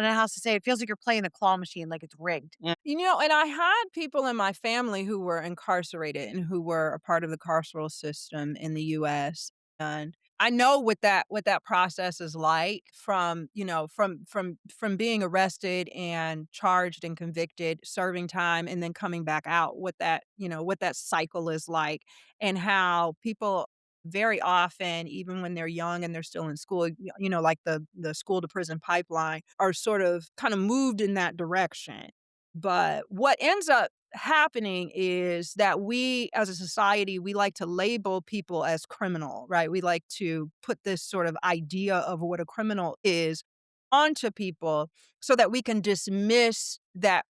Speaker 3: don't know how else to say it. It feels like you're playing the claw machine, like it's rigged.
Speaker 1: Mm.
Speaker 2: And I had people in my family who were incarcerated and who were a part of the carceral system in the US. And I know what that process is like from, from being arrested and charged and convicted, serving time and then coming back out, what that cycle is like and how people very often, even when they're young and they're still in school, like the school to prison pipeline, are sort of kind of moved in that direction. But what ends up happening is that we as a society, we like to label people as criminal, right? We like to put this sort of idea of what a criminal is onto people so that we can dismiss that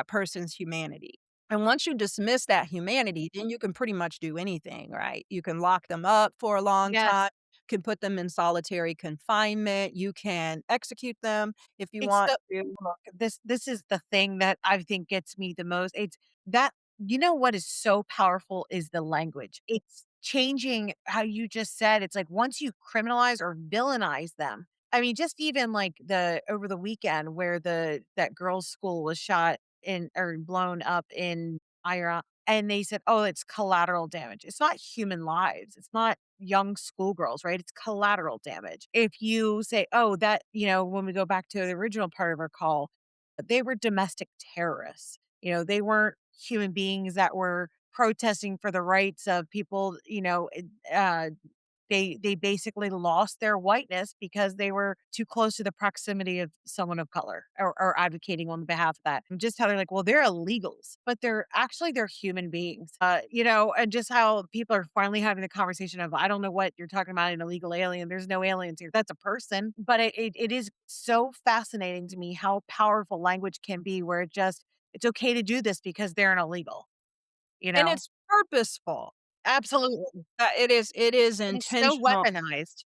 Speaker 2: person's humanity. And once you dismiss that humanity, then you can pretty much do anything, right? You can lock them up for a long time,
Speaker 3: Yes.
Speaker 2: can put them in solitary confinement, you can execute them if you
Speaker 3: It's
Speaker 2: want
Speaker 3: the
Speaker 2: to.
Speaker 3: look, this is the thing that I think gets me the most. It's that what is so powerful is the language. It's changing how you just said. It's like once you criminalize or villainize them. I mean, just even like the over the weekend where that girls' school was shot in or blown up in Iran, and they said, "Oh, it's collateral damage." It's not human lives. It's not young schoolgirls, right? It's collateral damage. If you say, "Oh, that," when we go back to the original part of our call, they were domestic terrorists. They weren't human beings that were protesting for the rights of people, They basically lost their whiteness because they were too close to the proximity of someone of color, or advocating on behalf of that. And just how they're like, well, they're illegals, but they're human beings. And just how people are finally having the conversation of, I don't know what you're talking about, an illegal alien. There's no aliens here. That's a person. But it is so fascinating to me how powerful language can be, where it's okay to do this because they're an illegal, you
Speaker 2: And
Speaker 3: know?
Speaker 2: it's purposeful.
Speaker 3: Absolutely.
Speaker 2: It is
Speaker 3: And it's so
Speaker 2: intentional.
Speaker 3: weaponized.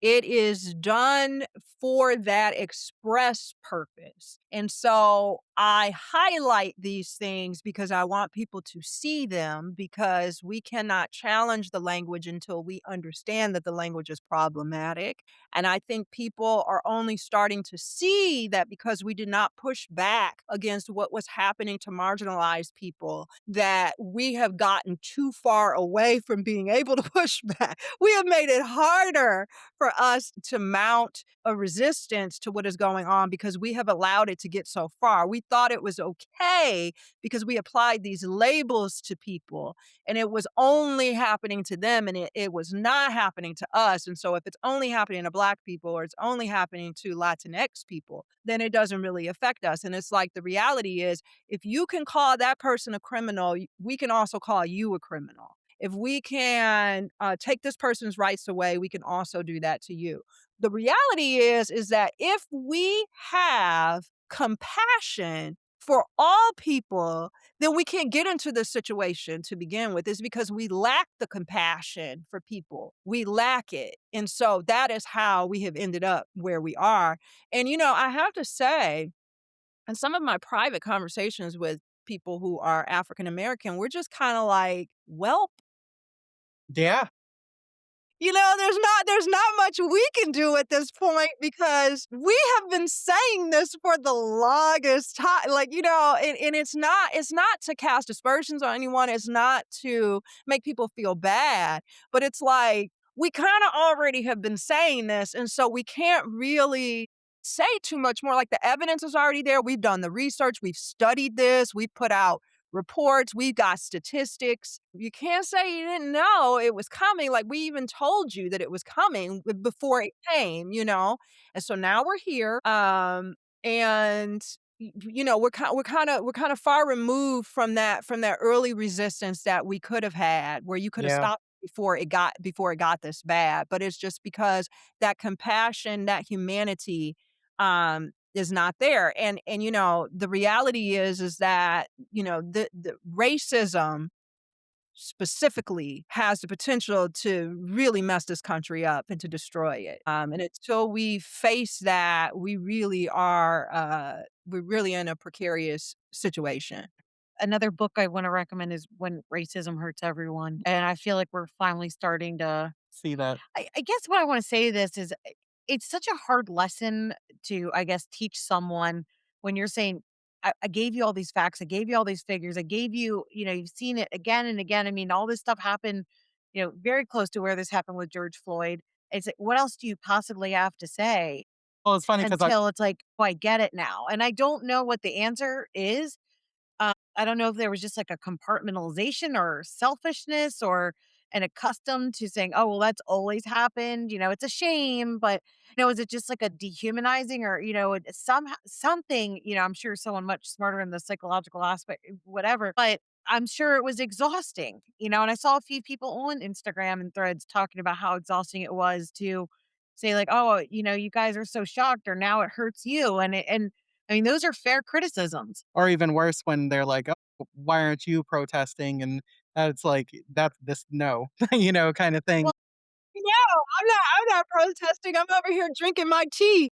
Speaker 2: It is done for that express purpose. And so I highlight these things because I want people to see them, because we cannot challenge the language until we understand that the language is problematic. And I think people are only starting to see that because we did not push back against what was happening to marginalized people, that we have gotten too far away from being able to push back. We have made it harder for us to mount a resistance to what is going on because we have allowed it to get so far. We thought it was okay because we applied these labels to people, and it was only happening to them, and it was not happening to us. And so if it's only happening to Black people or it's only happening to Latinx people, then it doesn't really affect us. And it's like the reality is, if you can call that person a criminal, we can also call you a criminal. If we can take this person's rights away, we can also do that to you. The reality is that if we have compassion for all people, then we can't get into this situation to begin with. Is because we lack the compassion for people. We lack it. And so that is how we have ended up where we are. And, I have to say, in some of my private conversations with people who are African American, we're just kind of like, well,
Speaker 1: Yeah.
Speaker 2: there's not much we can do at this point because we have been saying this for the longest time. Like, and it's not to cast aspersions on anyone, it's not to make people feel bad, but it's like we kind of already have been saying this, and so we can't really say too much more. Like, the evidence is already there. We've done the research, we've studied this, we've put out reports, we've got statistics. You can't say you didn't know it was coming. Like, we even told you that it was coming before it came. And so now we're here. And we're kind of far removed from that early resistance that we could have had, where you could have
Speaker 1: Yeah.
Speaker 2: stopped before it got this bad. But it's just because that compassion, that humanity, is not there. And the reality is that the racism specifically has the potential to really mess this country up and to destroy it. And until we face that, we're really in a precarious situation.
Speaker 3: Another book I wanna recommend is When Racism Hurts Everyone, and I feel like we're finally starting to
Speaker 1: See that.
Speaker 3: I guess what I wanna say to this is, it's such a hard lesson to, I guess, teach someone when you're saying, I gave you all these facts, I gave you all these figures, I gave you, you've seen it again and again. I mean, all this stuff happened, very close to where this happened with George Floyd. It's like, what else do you possibly have to say
Speaker 1: Well, it's funny because I
Speaker 3: until it's like, "Oh, I get it now." And I don't know what the answer is. I don't know if there was just like a compartmentalization or selfishness or an accustomed to saying, "Oh, well, that's always happened. It's a shame." But is it just like a dehumanizing, or something? I'm sure someone much smarter in the psychological aspect, whatever. But I'm sure it was exhausting. And I saw a few people on Instagram and Threads talking about how exhausting it was to say like, "Oh, you guys are so shocked," or "Now it hurts you," and I mean, those are fair criticisms.
Speaker 1: or even worse when they're like, "Oh, why aren't you protesting?" And it's like, that's this no, kind of thing.
Speaker 2: Well, no, I'm not protesting. I'm over here drinking my tea.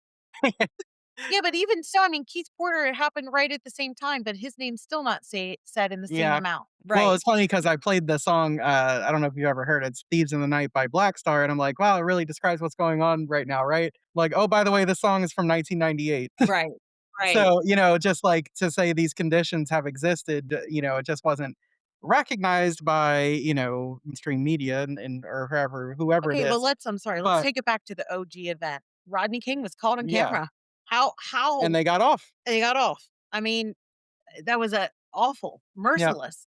Speaker 3: Yeah, but even so, I mean, Keith Porter, it happened right at the same time, but his name's still not said in the same
Speaker 1: Yeah.
Speaker 3: amount.
Speaker 1: Well,
Speaker 2: Right.
Speaker 1: it's funny because I played the song, I don't know if you ever heard it, it's "Thieves in the Night" by Black Star, and I'm like, "Wow, it really describes what's going on right now, right?" Like, "Oh, by the way, this song is from 1998."
Speaker 2: Right. Right.
Speaker 1: So, just like to say these conditions have existed, it just wasn't recognized by, mainstream media and or whoever it
Speaker 3: Okay, well,
Speaker 1: is.
Speaker 3: I'm sorry, let's
Speaker 1: But
Speaker 3: take it back to the OG event. Rodney King was caught on
Speaker 1: yeah,
Speaker 3: camera. How
Speaker 1: and they got off.
Speaker 3: they got off. I mean, that was a awful,
Speaker 1: Yeah.
Speaker 3: merciless.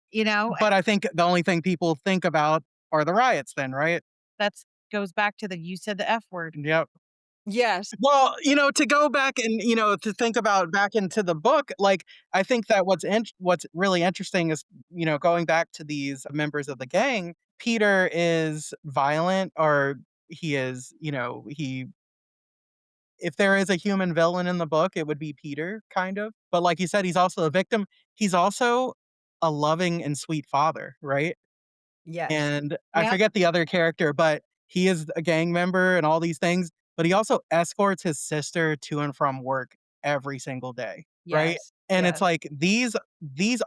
Speaker 1: But I think the only thing people think about are the riots then, right?
Speaker 3: That's goes back to the you said the F word.
Speaker 1: Yep.
Speaker 2: Yes.
Speaker 1: Well, to go back and, to think about back into the book, like, I think that what's really interesting is, going back to these members of the gang, Peter is violent, or he is, he if there is a human villain in the book, it would be Peter, kind of. But like you said, he's also a victim. He's also a loving and sweet father, right?
Speaker 2: Yes.
Speaker 1: And I
Speaker 3: Yep.
Speaker 1: forget the other character, but he is a gang member and all these things, but he also escorts his sister to and from work every single day, right?
Speaker 2: Yes.
Speaker 1: And it's
Speaker 2: Yes.
Speaker 1: like these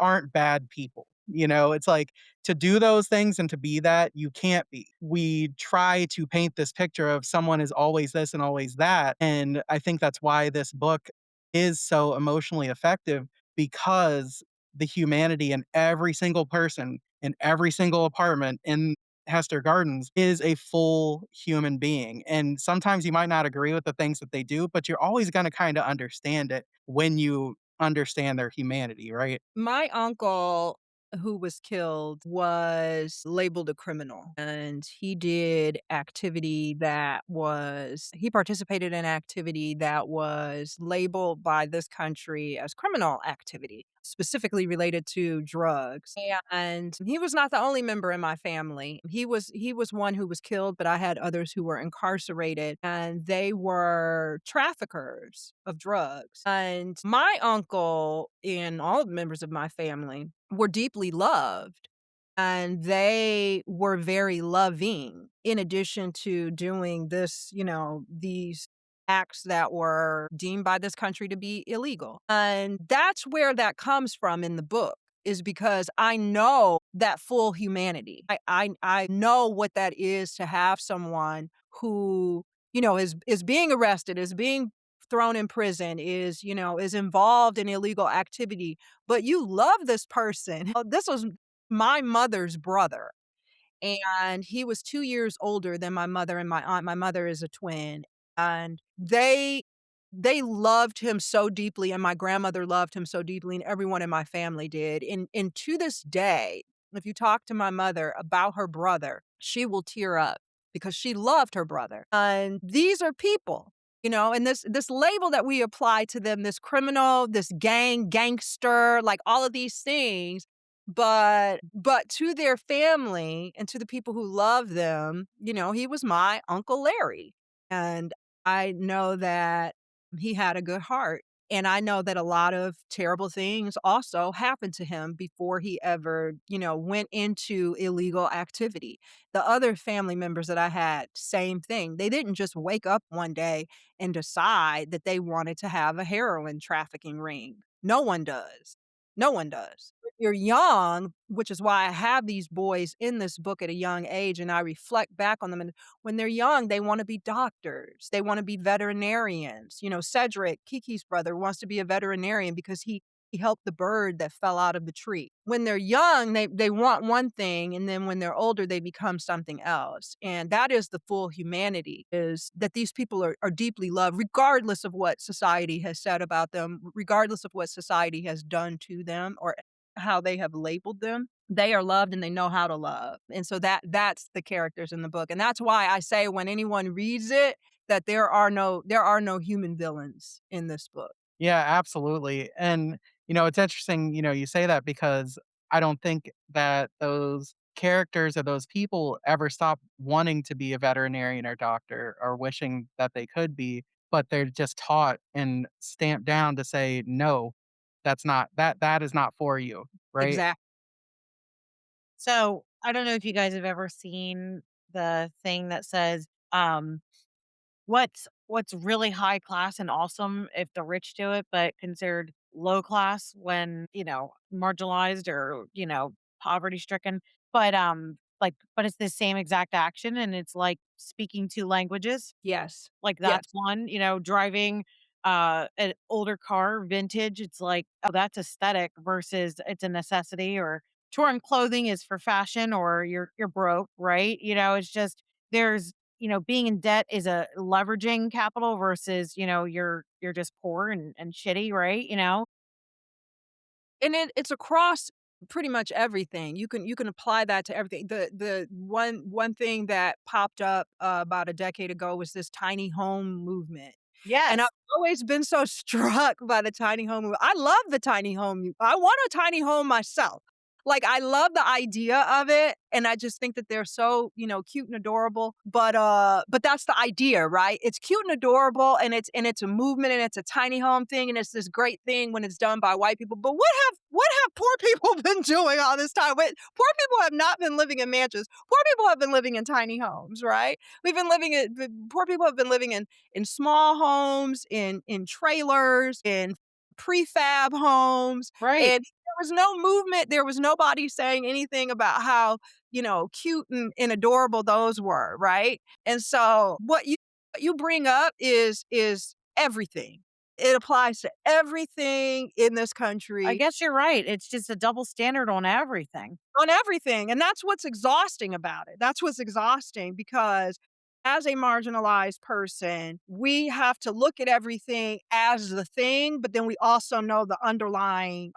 Speaker 1: aren't bad people. It's like, to do those things and to be that, you can't be. We try to paint this picture of someone is always this and always that, and I think that's why this book is so emotionally effective, because the humanity in every single person in every single apartment in Hester Gardens is a full human being. And sometimes you might not agree with the things that they do, but you're always going to kind of understand it when you understand their humanity, right?
Speaker 2: My uncle who was killed was labeled a criminal, and he participated in activity that was labeled by this country as criminal activity, specifically related to drugs. And he was not the only member in my family. He was one who was killed, but I had others who were incarcerated, and they were traffickers of drugs. And my uncle and all the members of my family were deeply loved, and they were very loving, in addition to doing these acts that were deemed by this country to be illegal. And that's where that comes from in the book, is because I know that full humanity. I know what that is, to have someone who, is being arrested, is being thrown in prison, is involved in illegal activity, but you love this person. This was my mother's brother, and he was 2 years older than my mother and my aunt. My mother is a twin, and they loved him so deeply, and my grandmother loved him so deeply, and everyone in my family did. And to this day, if you talk to my mother about her brother, she will tear up because she loved her brother. And these are people, and this label that we apply to them, this criminal, this gangster, like all of these things, but to their family and to the people who love them, he was my Uncle Larry. And I know that he had a good heart. And I know that a lot of terrible things also happened to him before he ever, went into illegal activity. The other family members that I had, same thing. They didn't just wake up one day and decide that they wanted to have a heroin trafficking ring. No one does. No one does. When you're young, which is why I have these boys in this book at a young age, and I reflect back on them. And when they're young, they want to be doctors. They want to be veterinarians. Cedric, Kiki's brother, wants to be a veterinarian because he helped the bird that fell out of the tree. When they're young, they want one thing, and then when they're older, they become something else. And that is the full humanity, is that these people are deeply loved, regardless of what society has said about them, regardless of what society has done to them, or how they have labeled them. They are loved and they know how to love. And so that's the characters in the book. And that's why I say, when anyone reads it, that there are no human villains in this book.
Speaker 1: Yeah, absolutely. And, it's interesting, you say that, because I don't think that those characters or those people ever stop wanting to be a veterinarian or doctor, or wishing that they could be, but they're just taught and stamped down to say, no, that is not for you, right?
Speaker 2: Exactly.
Speaker 3: So I don't know if you guys have ever seen the thing that says, what's really high class and awesome if the rich do it, but considered low class when, marginalized or, poverty stricken. But it's the same exact action, and it's like speaking 2 languages.
Speaker 2: Yes.
Speaker 3: Like,
Speaker 2: Yes.
Speaker 3: that's one, driving, an older car, vintage, it's like, "Oh, that's aesthetic," versus it's a necessity, or torn clothing is for fashion, or you're broke, right? It's just there's being in debt is a leveraging capital versus, you're just poor and shitty, right?
Speaker 2: And it's across Pretty much everything. You can apply that to everything. The one thing that popped up, about a decade ago was this tiny home movement, and I've
Speaker 3: Yes.
Speaker 2: always been so struck by the tiny home movement. I love the tiny home. I want a tiny home myself. Like, I love the idea of it, and I just think that they're so, cute and adorable, but that's the idea, right? It's cute and adorable, and it's a movement, and it's a tiny home thing, and it's this great thing when it's done by white people, but what have poor people been doing all this time? Poor people have not been living in mansions. Poor people have been living in tiny homes, right? We've been living in Poor people have been living in small homes, in trailers, in prefab homes,
Speaker 3: Right.
Speaker 2: and there was no movement. There was nobody saying anything about how, cute and adorable those were, right? And so what you bring up is everything. It applies to everything in this
Speaker 3: I
Speaker 2: country,
Speaker 3: guess you're right. It's just a double standard on everything.
Speaker 2: on everything, and that's what's exhausting about it. That's what's exhausting because as a marginalized person, we have to look at everything as the thing, but then we also know the underlying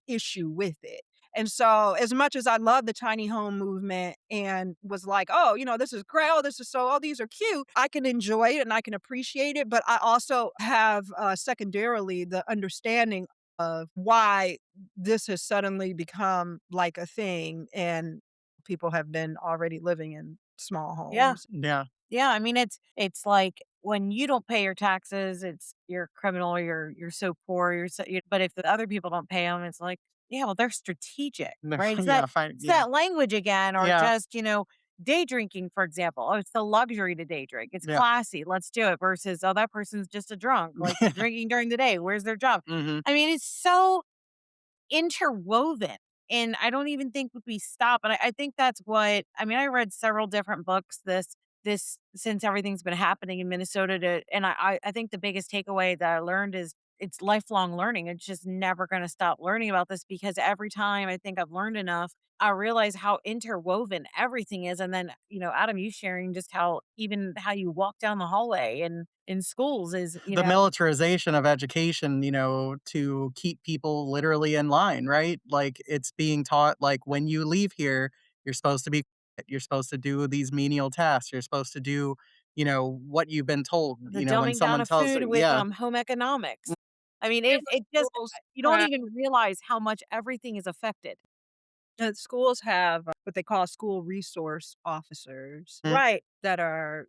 Speaker 2: issue with it. And so, as much as I love the tiny home movement and was like, "Oh, this is great. Oh, this is so oh, these are cute." I can enjoy it and I can appreciate it, but I also have, secondarily the understanding of why this has suddenly become like a thing, and people have been already living in small
Speaker 3: Yeah.
Speaker 2: homes.
Speaker 1: Yeah.
Speaker 3: Yeah, I mean, it's like when you don't pay your taxes, it's you're a criminal, you're so poor, but if the other people don't pay them, it's like, yeah, well, they're strategic,
Speaker 1: No,
Speaker 3: right?
Speaker 1: yeah, fine.
Speaker 3: It's
Speaker 1: Yeah.
Speaker 3: that language again, or
Speaker 1: Yeah.
Speaker 3: just, day drinking, for example. Oh, it's the luxury to day drink. It's
Speaker 1: Yeah.
Speaker 3: classy. Let's do it versus, oh, that person's just a drunk, like drinking during the day. Where's their job?
Speaker 1: Mhm.
Speaker 3: I mean, it's so interwoven. And I don't even think we stop. And I think that's what I mean. I read several different books this since everything's been happening in Minnesota and I think the biggest takeaway that I learned is it's lifelong learning. It's just never gonna stop learning about this because every time I think I've learned enough, I realize how interwoven everything is. And then, Adam, you sharing just how even how you walk down the hallway and in schools is,
Speaker 1: The militarization of education, to keep people literally in line, right? Like, it's being taught, like, when you leave here, you're supposed to be you're supposed to do these menial tasks. You're supposed to do, what you've been told,
Speaker 3: the
Speaker 1: when
Speaker 3: dumbing down
Speaker 1: someone
Speaker 3: of
Speaker 1: tells
Speaker 3: food with,
Speaker 1: yeah.
Speaker 3: home economics. I mean,
Speaker 2: And
Speaker 3: it just you don't even realize how much everything is affected.
Speaker 2: schools have, what they call school resource officers
Speaker 1: Mm,
Speaker 3: Right,
Speaker 2: that are,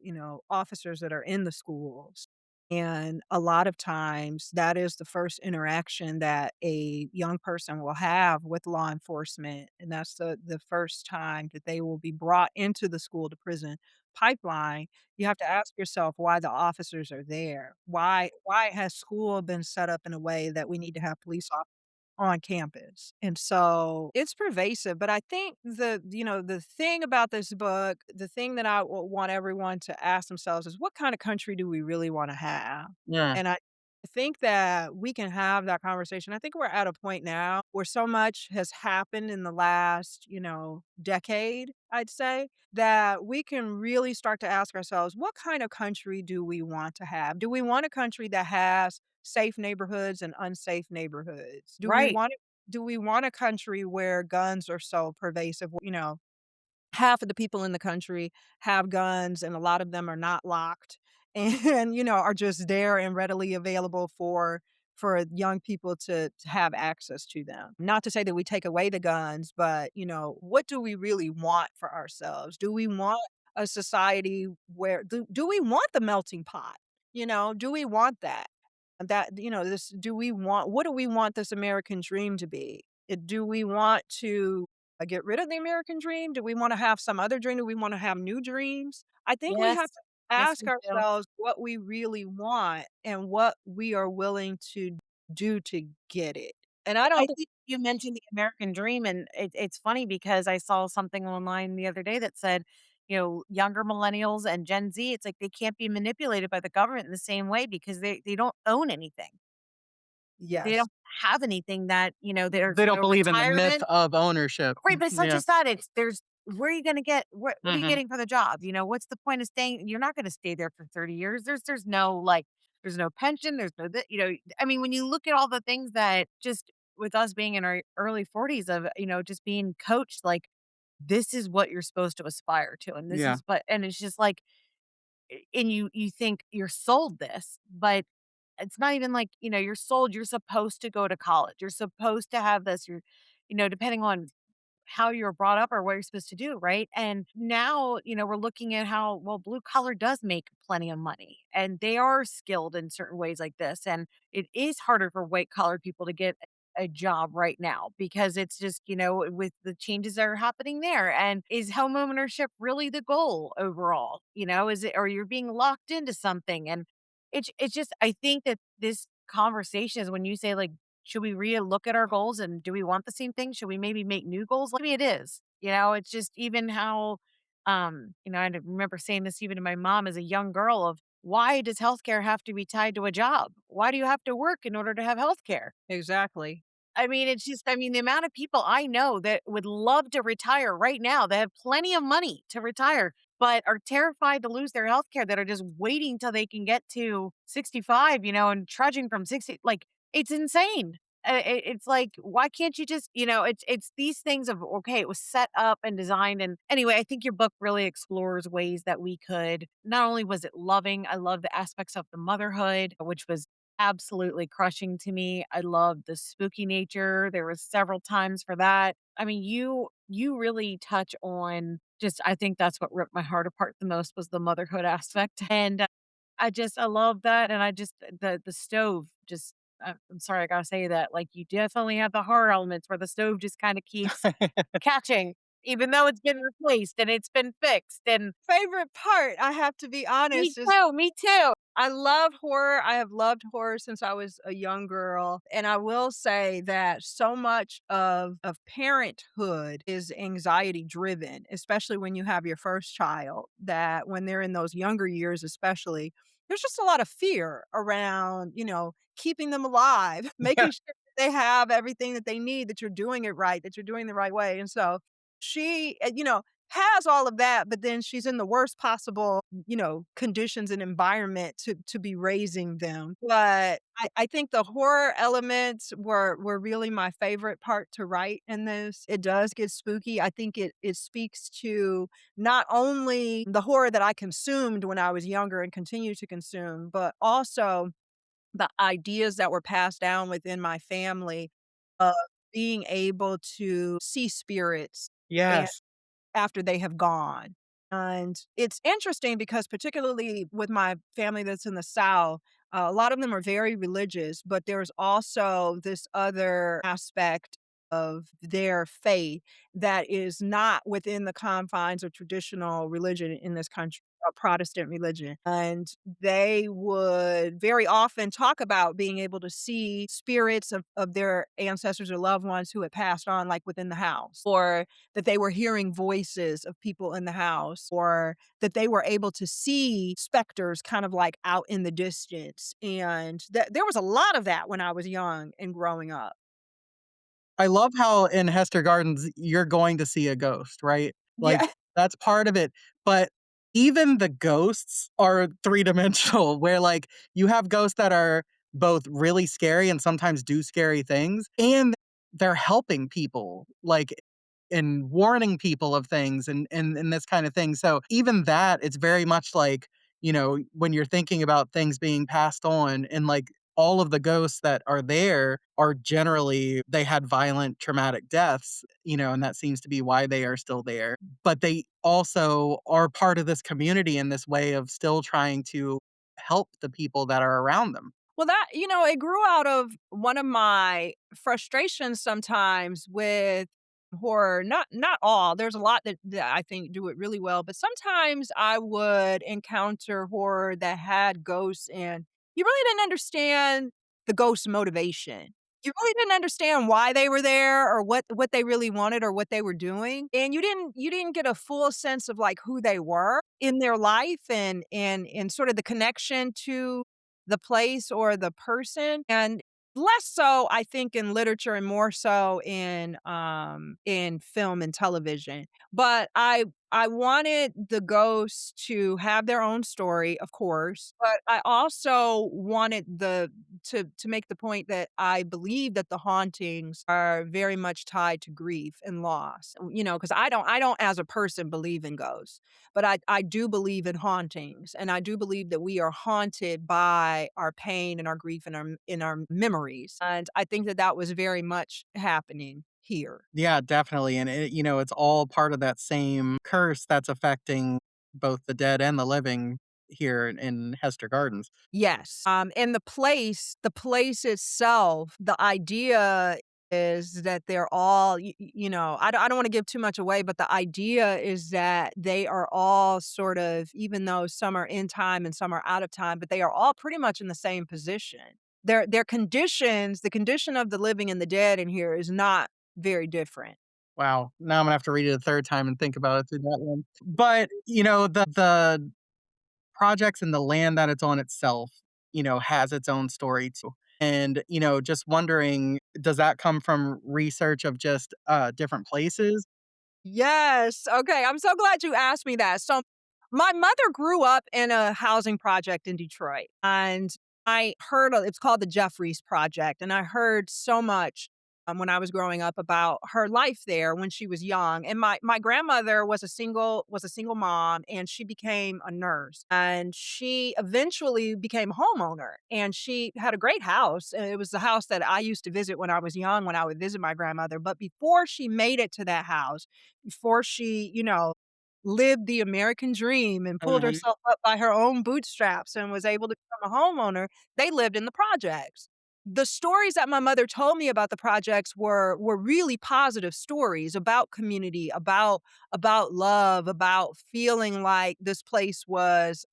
Speaker 2: officers that are in the schools. And a lot of times that is the first interaction that a young person will have with law enforcement. And that's the first time that they will be brought into the school to prison pipeline. You have to ask yourself why the officers are there. Why has school been set up in a way that we need to have police officers on campus? And so it's pervasive, but I think the thing about this book, the thing that I want everyone to ask themselves is what kind of country do we really want to have?
Speaker 1: yeah.
Speaker 2: And I think that we can have that conversation. I think we're at a point now where so much has happened in the last, decade, I'd say, that we can really start to ask ourselves, what kind of country do we want to have? Do we want a country that has safe neighborhoods and unsafe neighborhoods?
Speaker 3: right.
Speaker 2: Do we want a country where guns are so pervasive? Half of the people in the country have guns and a lot of them are not locked and, are just there and readily available for young people to have access to them. Not to say that we take away the guns, but, what do we really want for ourselves? Do we want a society where do we want the melting pot? Do we want that? That, this do we want what do we want this American dream to be? Do we want to get rid of the American dream? Do we wanna have some other dream? Do we wanna have new dreams? I think we have
Speaker 3: Yes.
Speaker 2: to
Speaker 3: Yes,
Speaker 2: ask
Speaker 3: we do.
Speaker 2: ourselves what we really want and what we are willing to do to get it. And I don't
Speaker 3: I
Speaker 2: think
Speaker 3: think you mentioned the American dream, and it's funny because I saw something online the other day that said, younger millennials and Gen Z, it's like they can't be manipulated by the government in the same way because they don't own anything. They
Speaker 2: yes.
Speaker 3: don't have anything that, there's
Speaker 1: They don't
Speaker 3: no
Speaker 1: believe in the myth
Speaker 3: retirement.
Speaker 1: of ownership.
Speaker 3: Right, but it's not
Speaker 1: Yeah.
Speaker 3: just that, it's there's where are you gonna get what are you
Speaker 1: Mhm.
Speaker 3: getting for the job? What's the point of staying? You're not gonna stay there for 30 years. There's no, like, there's no pension, there's no I mean, when you look at all the things that just with us being in our early 40s of, just being coached, like, this is what you're supposed to aspire to. And this
Speaker 1: Yeah.
Speaker 3: is, but, and it's just like, and you think you're sold this, but it's not even like, you're sold, you're supposed to go to college. You're supposed to have this. Depending on how you were brought up or what you're supposed to do, right? And now, we're looking at how well blue collar does make plenty of money and they are skilled in certain ways like this. And it is harder for white collar people to get a job right now because it's just, with the changes that are happening there. And is home ownership really the goal overall? Is it, or you're being locked into something? And it's just, I think that this conversation is when you say, like, should we look at our goals and do we want the same thing? Should we maybe make new goals? Maybe it is. It's just even how, I remember saying this even to my mom as a young girl of why does healthcare have to be tied to a job? Why do you have to work in order to have healthcare?
Speaker 2: Exactly.
Speaker 3: I mean, it's just, I mean, the amount of people I know that would love to retire right now, that have plenty of money to retire, but are terrified to lose their health care, that are just waiting till they can get to 65, and trudging from 60. Like, it's insane. It's like, why can't you just, it's these things of, okay, it was set up and designed. And anyway, I think your book really explores ways that we could, not only was it loving, I love the aspects of the motherhood, which was absolutely crushing to me. I love the spooky nature. There was several times for that. I mean, you really touch on just, I think that's what ripped my heart apart the most was the motherhood aspect. And I love that. And I just the stove just I'm sorry, I gotta say that. Like, you definitely have the horror elements where the stove just kind of keeps catching, even though it's been replaced and it's been fixed. And
Speaker 2: Favorite part, I have to be
Speaker 3: me
Speaker 2: honest, is
Speaker 3: too, me too.
Speaker 2: I love horror. I have loved horror since I was a young girl, and I will say that so much of parenthood is anxiety driven, especially when you have your first child, that when they're in those younger years especially, there's just a lot of fear around, keeping them alive,
Speaker 1: Yeah.
Speaker 2: making sure that they have everything that they need, that you're doing it right, that you're doing the right way, and so she, has all of that, but then she's in the worst possible, conditions and environment to be raising them. But I think the horror elements were really my favorite part to write in this. It does get spooky. I think it speaks to not only the horror that I consumed when I was younger and continue to consume, but also the ideas that were passed down within my family of being able to see spirits
Speaker 1: Yes.
Speaker 2: after they have gone. And it's interesting because particularly with my family that's in the South, a lot of them are very religious, but there's also this other aspect of their faith that is not within the confines of traditional religion in this country, a Protestant religion. And they would very often talk about being able to see spirits of their ancestors or loved ones who had passed on, like within the house, or that they were hearing voices of people in the house, or that they were able to see specters kind of like out in the distance. And there was a lot of that when I was young and growing up.
Speaker 1: I love how in Hester Gardens, you're going to see a ghost, right? Like,
Speaker 2: Yeah.
Speaker 1: that's part of it, but even the ghosts are three-dimensional, where, like, you have ghosts that are both really scary and sometimes do scary things, and they're helping people, like, and warning people of things and this kind of thing, so even that, it's very much like, when you're thinking about things being passed on and, like, all of the ghosts that are there are generally they had violent traumatic deaths, and that seems to be why they are still there. But they also are part of this community in this way of still trying to help the people that are around them.
Speaker 2: Well, that, it grew out of one of my frustrations sometimes with horror. Not all. There's a lot that I think do it really well, but sometimes I would encounter horror that had ghosts and you really didn't understand the ghost motivation. You really didn't understand why they were there or what they really wanted or what they were doing. And you didn't get a full sense of like who they were in their life and sort of the connection to the place or the person, and less so, I think, in literature and more so in film and television. But I I wanted the ghosts to have their own story, of course, but I also wanted the to make the point that I believe that the hauntings are very much tied to grief and loss. Because I don't as a person believe in ghosts, but I do believe in hauntings, and I do believe that we are haunted by our pain and our grief and our memories. And I think that that was very much happening here.
Speaker 1: Yeah, definitely, and it's all part of that same curse that's affecting both the dead and the living here in Hester Gardens.
Speaker 2: Yes. And the place itself, the idea is that they're all, I don't want to give too much away, but the idea is that they are all sort of, even though some are in time and some are out of time, but they are all pretty much in the same position. Their conditions, the condition of the living and the dead in here is not very different.
Speaker 1: Wow, now I'm gonna have to read it a third time and think about it through that one. But, the projects and the land that it's on itself, has its own story too. And, just wondering, does that come from research of just, different places?
Speaker 2: Yes. Okay. I'm so glad you asked me that. So, my mother grew up in a housing project in Detroit, and it's called the Jeffries Project. And I heard so much when I was growing up about her life there when she was young. And my grandmother was a single mom, and she became a nurse, and she eventually became a homeowner, and she had a great house. And it was the house that I used to visit when I was young, when I would visit my grandmother. But before she made it to that house, before she, lived the American dream and pulled
Speaker 1: Mhm.
Speaker 2: herself up by her own bootstraps and was able to become a homeowner, they lived in the projects. The stories that my mother told me about the projects were really positive stories about community, about love, about feeling like this place was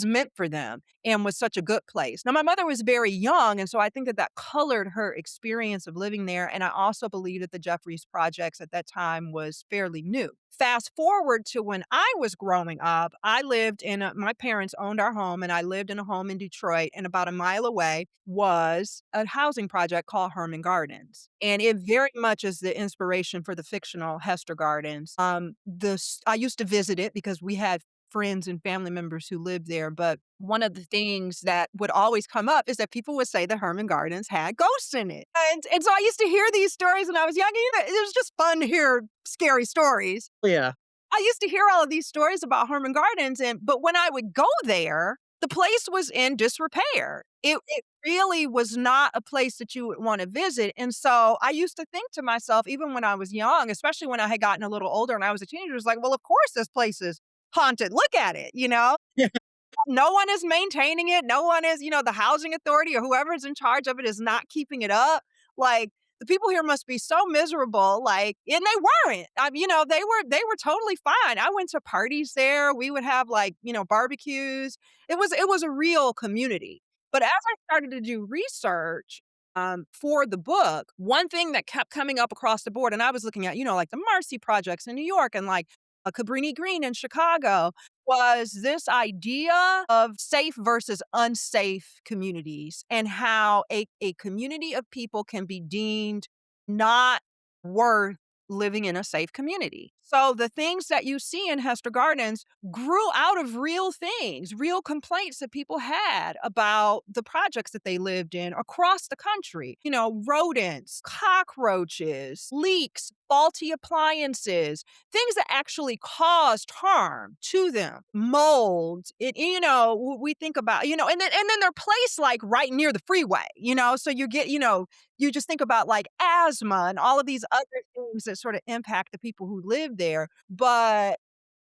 Speaker 2: meant for them and was such a good place. Now my mother was very young, and so I think that that colored her experience of living there, and I also believe that the Jeffries projects at that time was fairly new. Fast forward to when I was growing up, my parents owned our home, and I lived in a home in Detroit, and about a mile away was a housing project called Herman Gardens. And it very much is the inspiration for the fictional Hester Gardens. I used to visit it because we had friends and family members who lived there, but one of the things that would always come up is that people would say that Herman Gardens had ghosts in it. And so I used to hear these stories when I was young, and it was just fun to hear scary stories.
Speaker 1: Yeah.
Speaker 2: I used to hear all of these stories about Herman Gardens, but when I would go there, the place was in disrepair. It really was not a place that you would wanna visit, and so I used to think to myself, even when I was young, especially when I had gotten a little older and I was a teenager, it was like, "Well, of course this place is haunted. Look at it," you know? No one is maintaining it. No one is, the housing authority or whoever's in charge of it is not keeping it up. Like, the people here must be so miserable, like, and they weren't. They were totally fine. I went to parties there. We would have, like, barbecues. It was a real community. But as I started to do research for the book, one thing that kept coming up across the board, and I was looking at, like the Marcy projects in New York and like Cabrini Green in Chicago, was this idea of safe versus unsafe communities, and how a community of people can be deemed not worth living in a safe community. So the things that you see in Hester Gardens grew out of real things, real complaints that people had about the projects that they lived in across the country. Rodents, cockroaches, leaks, faulty appliances, things that actually caused harm to them. Mold, we think about, and then they're placed like right near the freeway, so you just think about like asthma and all of these other things that sort of impact the people who live there. But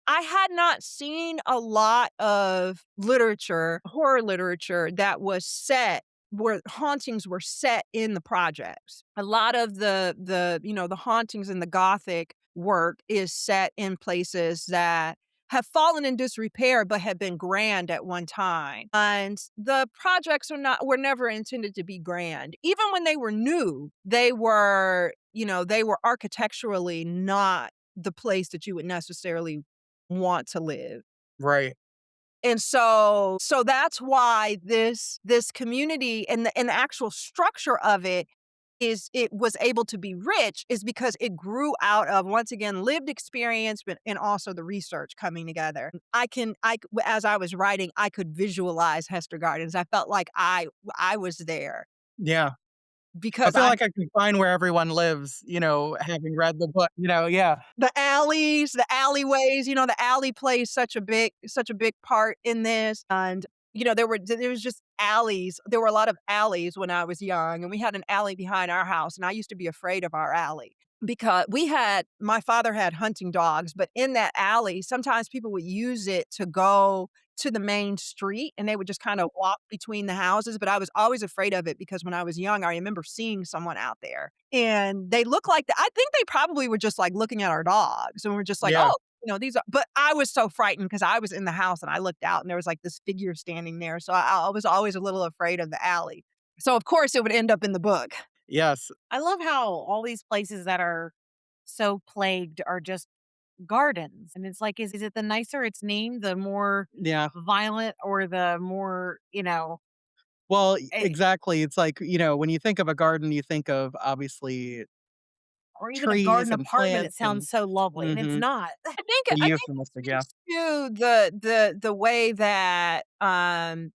Speaker 2: I had not seen a lot of literature, horror literature, that was set where hauntings were set in the projects. A lot of the hauntings in the Gothic work is set in places that have fallen in disrepair but have been grand at one time. And the projects were never intended to be grand. Even when they were new, they were architecturally not the place that you would necessarily want to live.
Speaker 1: Right.
Speaker 2: And so that's why this community and the actual structure of it it was able to be rich is because it grew out of, once again, lived experience, but and also the research coming together. As I was writing, I could visualize Hester Gardens. I felt like I was there
Speaker 1: Yeah. I
Speaker 2: because
Speaker 1: feel
Speaker 2: I
Speaker 1: like I can find where everyone lives, having read the book, yeah.
Speaker 2: the alleys, the alleyways, the alley plays such a big part in this, and, there was just alleys. There were a lot of alleys when I was young, and we had an alley behind our house, and I used to be afraid of our alley because my father had hunting dogs, but in that alley, sometimes people would use it to go to the main street, and they would just kinda walk between the houses, but I was always afraid of it because when I was young, I remember seeing someone out there, and they looked like I think they probably were just, like, looking at our dogs, and we're just like,
Speaker 1: Yeah.
Speaker 2: "Oh, these are," but I was so frightened because I was in the house, and I looked out, and there was, like, this figure standing there, so I was always a little afraid of the alley. So, of course, it would end up in the book.
Speaker 1: Yes.
Speaker 3: I love how all these places that are so plagued are just gardens, and it's like, is it the nicer it's named, the more
Speaker 1: Yeah.
Speaker 3: violent or the more,
Speaker 1: Well,
Speaker 3: eh,
Speaker 1: exactly. It's like, when you think of a garden, you think of obviously
Speaker 3: or even a
Speaker 1: trees
Speaker 3: garden
Speaker 1: and
Speaker 3: apartment, it
Speaker 1: plants
Speaker 3: sounds
Speaker 1: and
Speaker 3: so lovely, and it's
Speaker 1: mhm.
Speaker 3: not.
Speaker 2: I think it
Speaker 1: Euphemistic, yeah.
Speaker 2: speaks to the way that,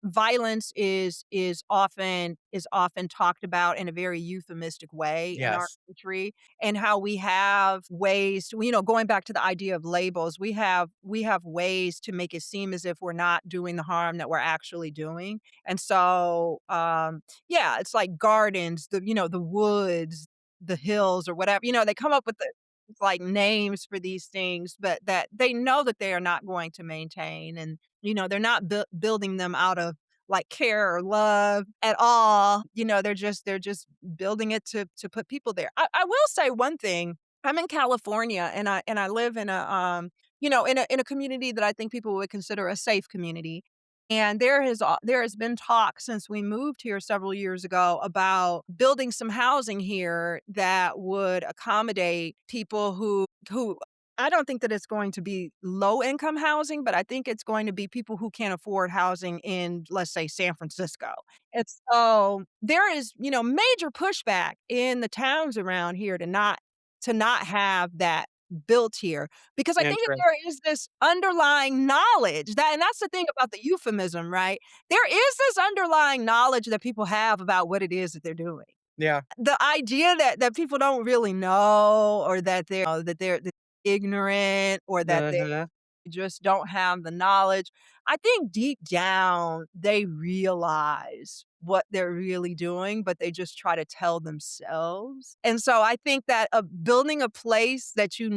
Speaker 2: violence is often talked about in a very euphemistic way in our
Speaker 1: Yes.
Speaker 2: country, and how we have ways to, going back to the idea of labels, we have ways to make it seem as if we're not doing the harm that we're actually doing, and so, yeah, it's like gardens, the woods, the hills or whatever, they come up with like names for these things, but that they know that they are not going to maintain. And, they're not building them out of like care or love at all. They're just building it to put people there. I will say one thing. I'm in California and I live in a community that I think people would consider a safe community. And there has been talk since we moved here several years ago about building some housing here that would accommodate people who I don't think that it's going to be low income housing, but I think it's going to be people who can't afford housing in, let's say, San Francisco. And so there is, major pushback in the towns around here to not have that built here because I think that
Speaker 1: Interest.
Speaker 2: there is this underlying knowledge and that's the thing about the euphemism, right? There is this underlying knowledge that people have about what it is that they're doing.
Speaker 1: Yeah.
Speaker 2: The idea that people don't really know or that they're ignorant or that they
Speaker 1: Uh-huh.
Speaker 2: just don't have the knowledge. I think deep down they realize what they're really doing, but they just try to tell themselves. And so I think that building a place that you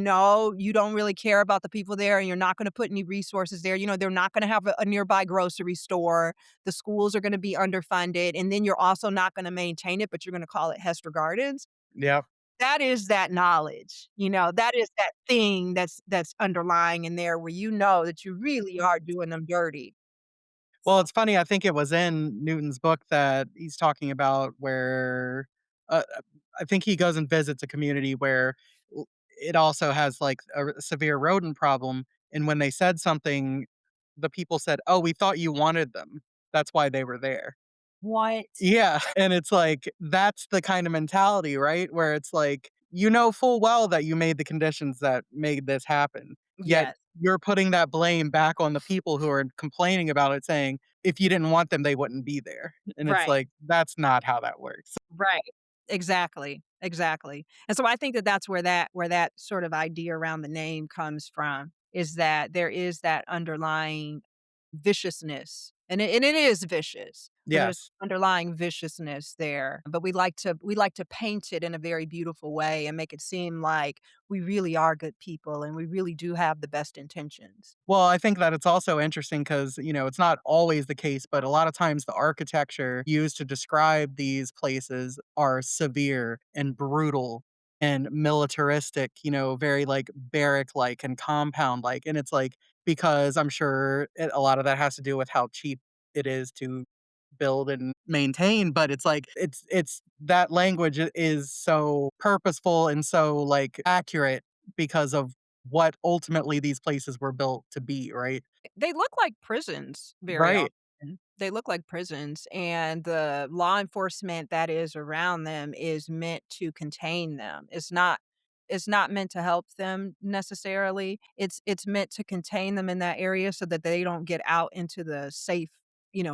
Speaker 2: don't really care about the people there and you're not going to put any resources there. They're not going to have a nearby grocery store. The schools are going to be underfunded. And then you're also not going to maintain it, but you're going to call it Hester Gardens.
Speaker 1: Yeah.
Speaker 2: That is that knowledge, that is that thing that's underlying in there where you know that you really are doing them dirty.
Speaker 1: Well, it's funny, I think it was in Newton's book that he's talking about where, I think he goes and visits a community where l it also has, like, a severe rodent problem, and when they said something, the people said, "Oh, we thought you wanted them. That's why they were there."
Speaker 3: What?
Speaker 1: Yeah, and it's like, that's the kind of mentality, right? Where it's like, you know full well that you made the conditions that made this happen, yet
Speaker 2: Yes.
Speaker 1: you're putting that blame back on the people who are complaining about it, saying, "If you didn't want them, they wouldn't be there." And it's
Speaker 2: Right.
Speaker 1: like, that's not how that works.
Speaker 2: Right. Exactly. Exactly. And so I think that that's where that sort of idea around the name comes from, is that there is that underlying viciousness, and it is vicious, but there's
Speaker 1: Yes.
Speaker 2: underlying viciousness there, but we like to paint it in a very beautiful way and make it seem like we really are good people and we really do have the best intentions.
Speaker 1: Well, I think that it's also interesting because it's not always the case, but a lot of times the architecture used to describe these places are severe and brutal and militaristic, very like barrack-like and compound-like. And it's like, because I'm sure a lot of that has to do with how cheap it is to build and maintain, but it's like it's that language is so purposeful and so like accurate because of what ultimately these places were built to be, right?
Speaker 2: They look like prisons very
Speaker 1: Right.
Speaker 2: often. They look like prisons, and the law enforcement that is around them is meant to contain them. It's not meant to help them necessarily. It's meant to contain them in that area so that they don't get out into the safe,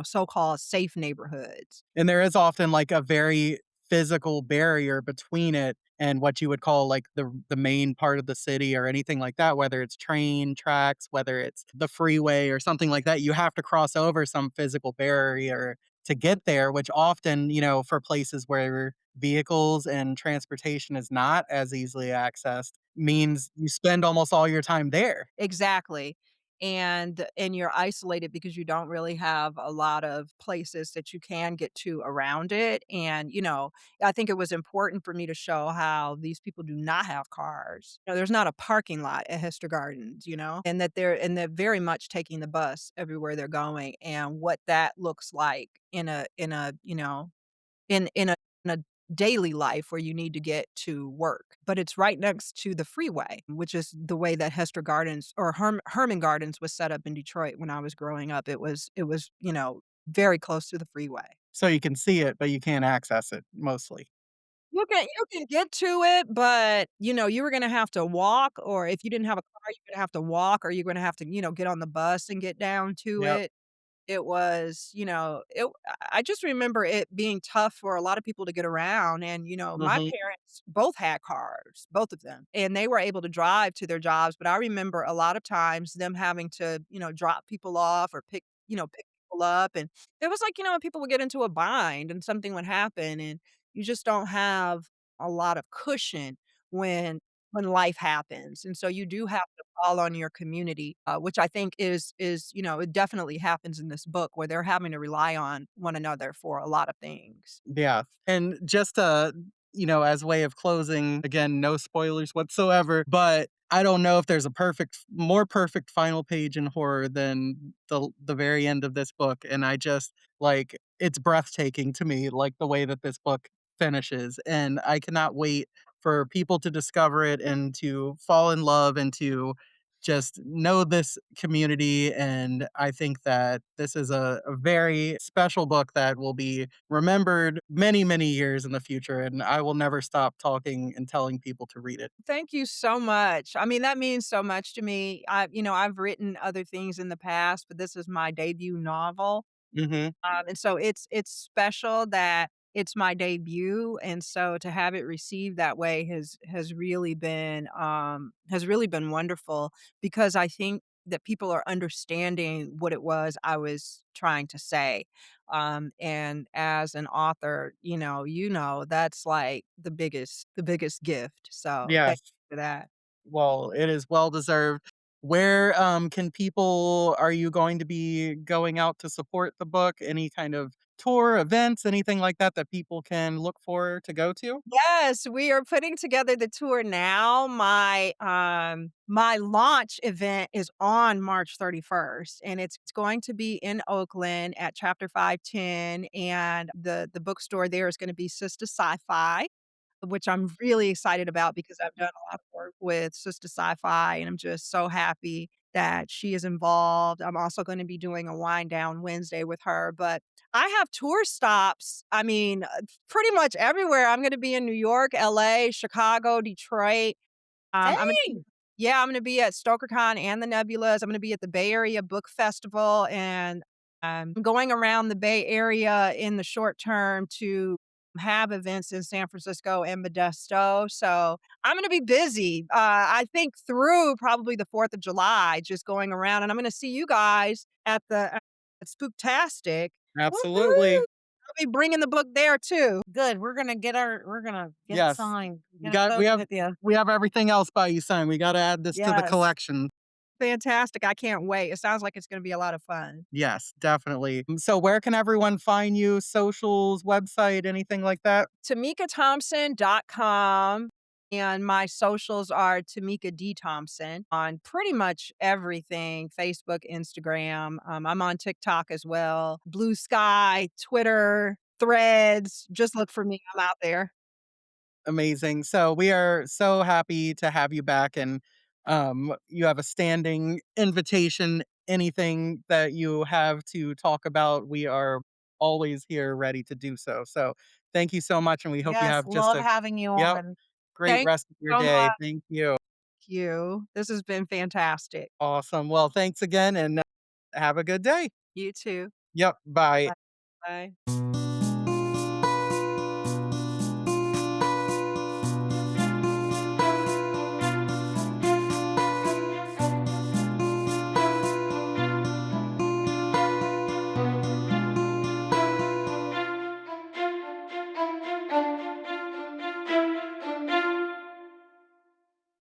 Speaker 2: so-called safe neighborhoods.
Speaker 1: And there is often like a very physical barrier between it and what you would call like the main part of the city or anything like that, whether it's train tracks, whether it's the freeway or something like that. You have to cross over some physical barrier to get there, which often, for places where vehicles and transportation is not as easily accessed, means you spend almost all your time there.
Speaker 2: Exactly. And you're isolated because you don't really have a lot of places that you can get to around it, and, I think it was important for me to show how these people do not have cars. There's not a parking lot at Hester Gardens, and they're very much taking the bus everywhere they're going, and what that looks like in a daily life where you need to get to work, but it's right next to the freeway, which is the way that Hester Gardens or Herman Gardens was set up in Detroit when I was growing up. It was very close to the freeway.
Speaker 1: So you can see it, but you can't access it mostly.
Speaker 2: You can get to it, but, you were gonna have to walk, or if you didn't have a car, you're gonna have to walk, or you're gonna have to, get on the bus and get down to
Speaker 1: Yep.
Speaker 2: it. It was, I just remember it being tough for a lot of people to get around, and, my
Speaker 1: Hmm.
Speaker 2: parents both had cars, both of them, and they were able to drive to their jobs, but I remember a lot of times them having to, drop people off or pick people up, and it was like, people would get into a bind and something would happen, and you just don't have a lot of cushion when life happens, and so you do have to call on your community, which I think is it definitely happens in this book where they're having to rely on one another for a lot of things.
Speaker 1: Yeah. And just as a way of closing, again, no spoilers whatsoever, but I don't know if there's a more perfect final page in horror than the very end of this book. And I just like it's breathtaking to me, like the way that this book finishes. And I cannot wait for people to discover it and to fall in love and to just know this community. And I think that this is a very special book that will be remembered many, many years in the future. And I will never stop talking and telling people to read it.
Speaker 2: Thank you so much. I mean, that means so much to me. I've written other things in the past, but this is my debut novel.
Speaker 1: Hmm.
Speaker 2: And so it's special that it's my debut, and so to have it received that way has really been wonderful because I think that people are understanding what it was I was trying to say. And as an author, that's like the biggest gift. So thank
Speaker 1: Yes.
Speaker 2: you for that.
Speaker 1: Well, it is well deserved. Where are you going to be going out to support the book? Any kind of tour, events, anything like that that people can look for to go to?
Speaker 2: Yes, we are putting together the tour now. My launch event is on March 31st, and it's going to be in Oakland at Chapter 510, and the bookstore there is gonna be Sister Sci-Fi, which I'm really excited about because I've done a lot of work with Sister Sci-Fi, and I'm just so happy that she is involved. I'm also gonna be doing a wind down Wednesday with her, but I have tour stops, I mean, pretty much everywhere. I'm gonna be in New York, LA, Chicago, Detroit. I'm gonna
Speaker 3: Dang!
Speaker 2: Yeah, I'm gonna be at StokerCon and the Nebulas. I'm gonna be at the Bay Area Book Festival, and I'm going around the Bay Area in the short term to have events in San Francisco and Modesto. So I'm gonna be busy. I think through probably the 4th of July, just going around, and I'm gonna see you guys at Spooktastic.
Speaker 1: Absolutely.
Speaker 2: Woo-hoo! I'll be bringing the book there too.
Speaker 3: Good. We're gonna get
Speaker 1: Yes.
Speaker 3: signed.
Speaker 1: We
Speaker 3: Get a
Speaker 1: got we
Speaker 3: photo
Speaker 1: have
Speaker 3: with you.
Speaker 1: we have everything else by you signed. We gotta add this to the
Speaker 3: Yes.
Speaker 1: collection.
Speaker 2: Fantastic. I can't wait. It sounds like it's gonna be a lot of fun.
Speaker 1: Yes, definitely. So where can everyone find you? Socials, website, anything like that?
Speaker 2: TamikaThompson.com, and my socials are Tamika D. Thompson on pretty much everything, Facebook, Instagram. I'm on TikTok as well, Blue Sky, Twitter, Threads. Just look for me. I'm out there.
Speaker 1: Amazing. So we are so happy to have you back and You have a standing invitation. Anything that you have to talk about, we are always here ready to do so. So thank you so much, and we hope you
Speaker 3: Yes,
Speaker 1: have just
Speaker 3: love
Speaker 1: a
Speaker 3: having you
Speaker 1: yep,
Speaker 3: on.
Speaker 1: great
Speaker 2: Thank
Speaker 1: rest of your
Speaker 2: you so
Speaker 1: day.
Speaker 2: much.
Speaker 1: Thank you.
Speaker 2: You. This has been fantastic.
Speaker 1: Awesome. Well, thanks again, and have a good day.
Speaker 2: You too.
Speaker 1: Yep. Bye.
Speaker 2: Bye. Bye.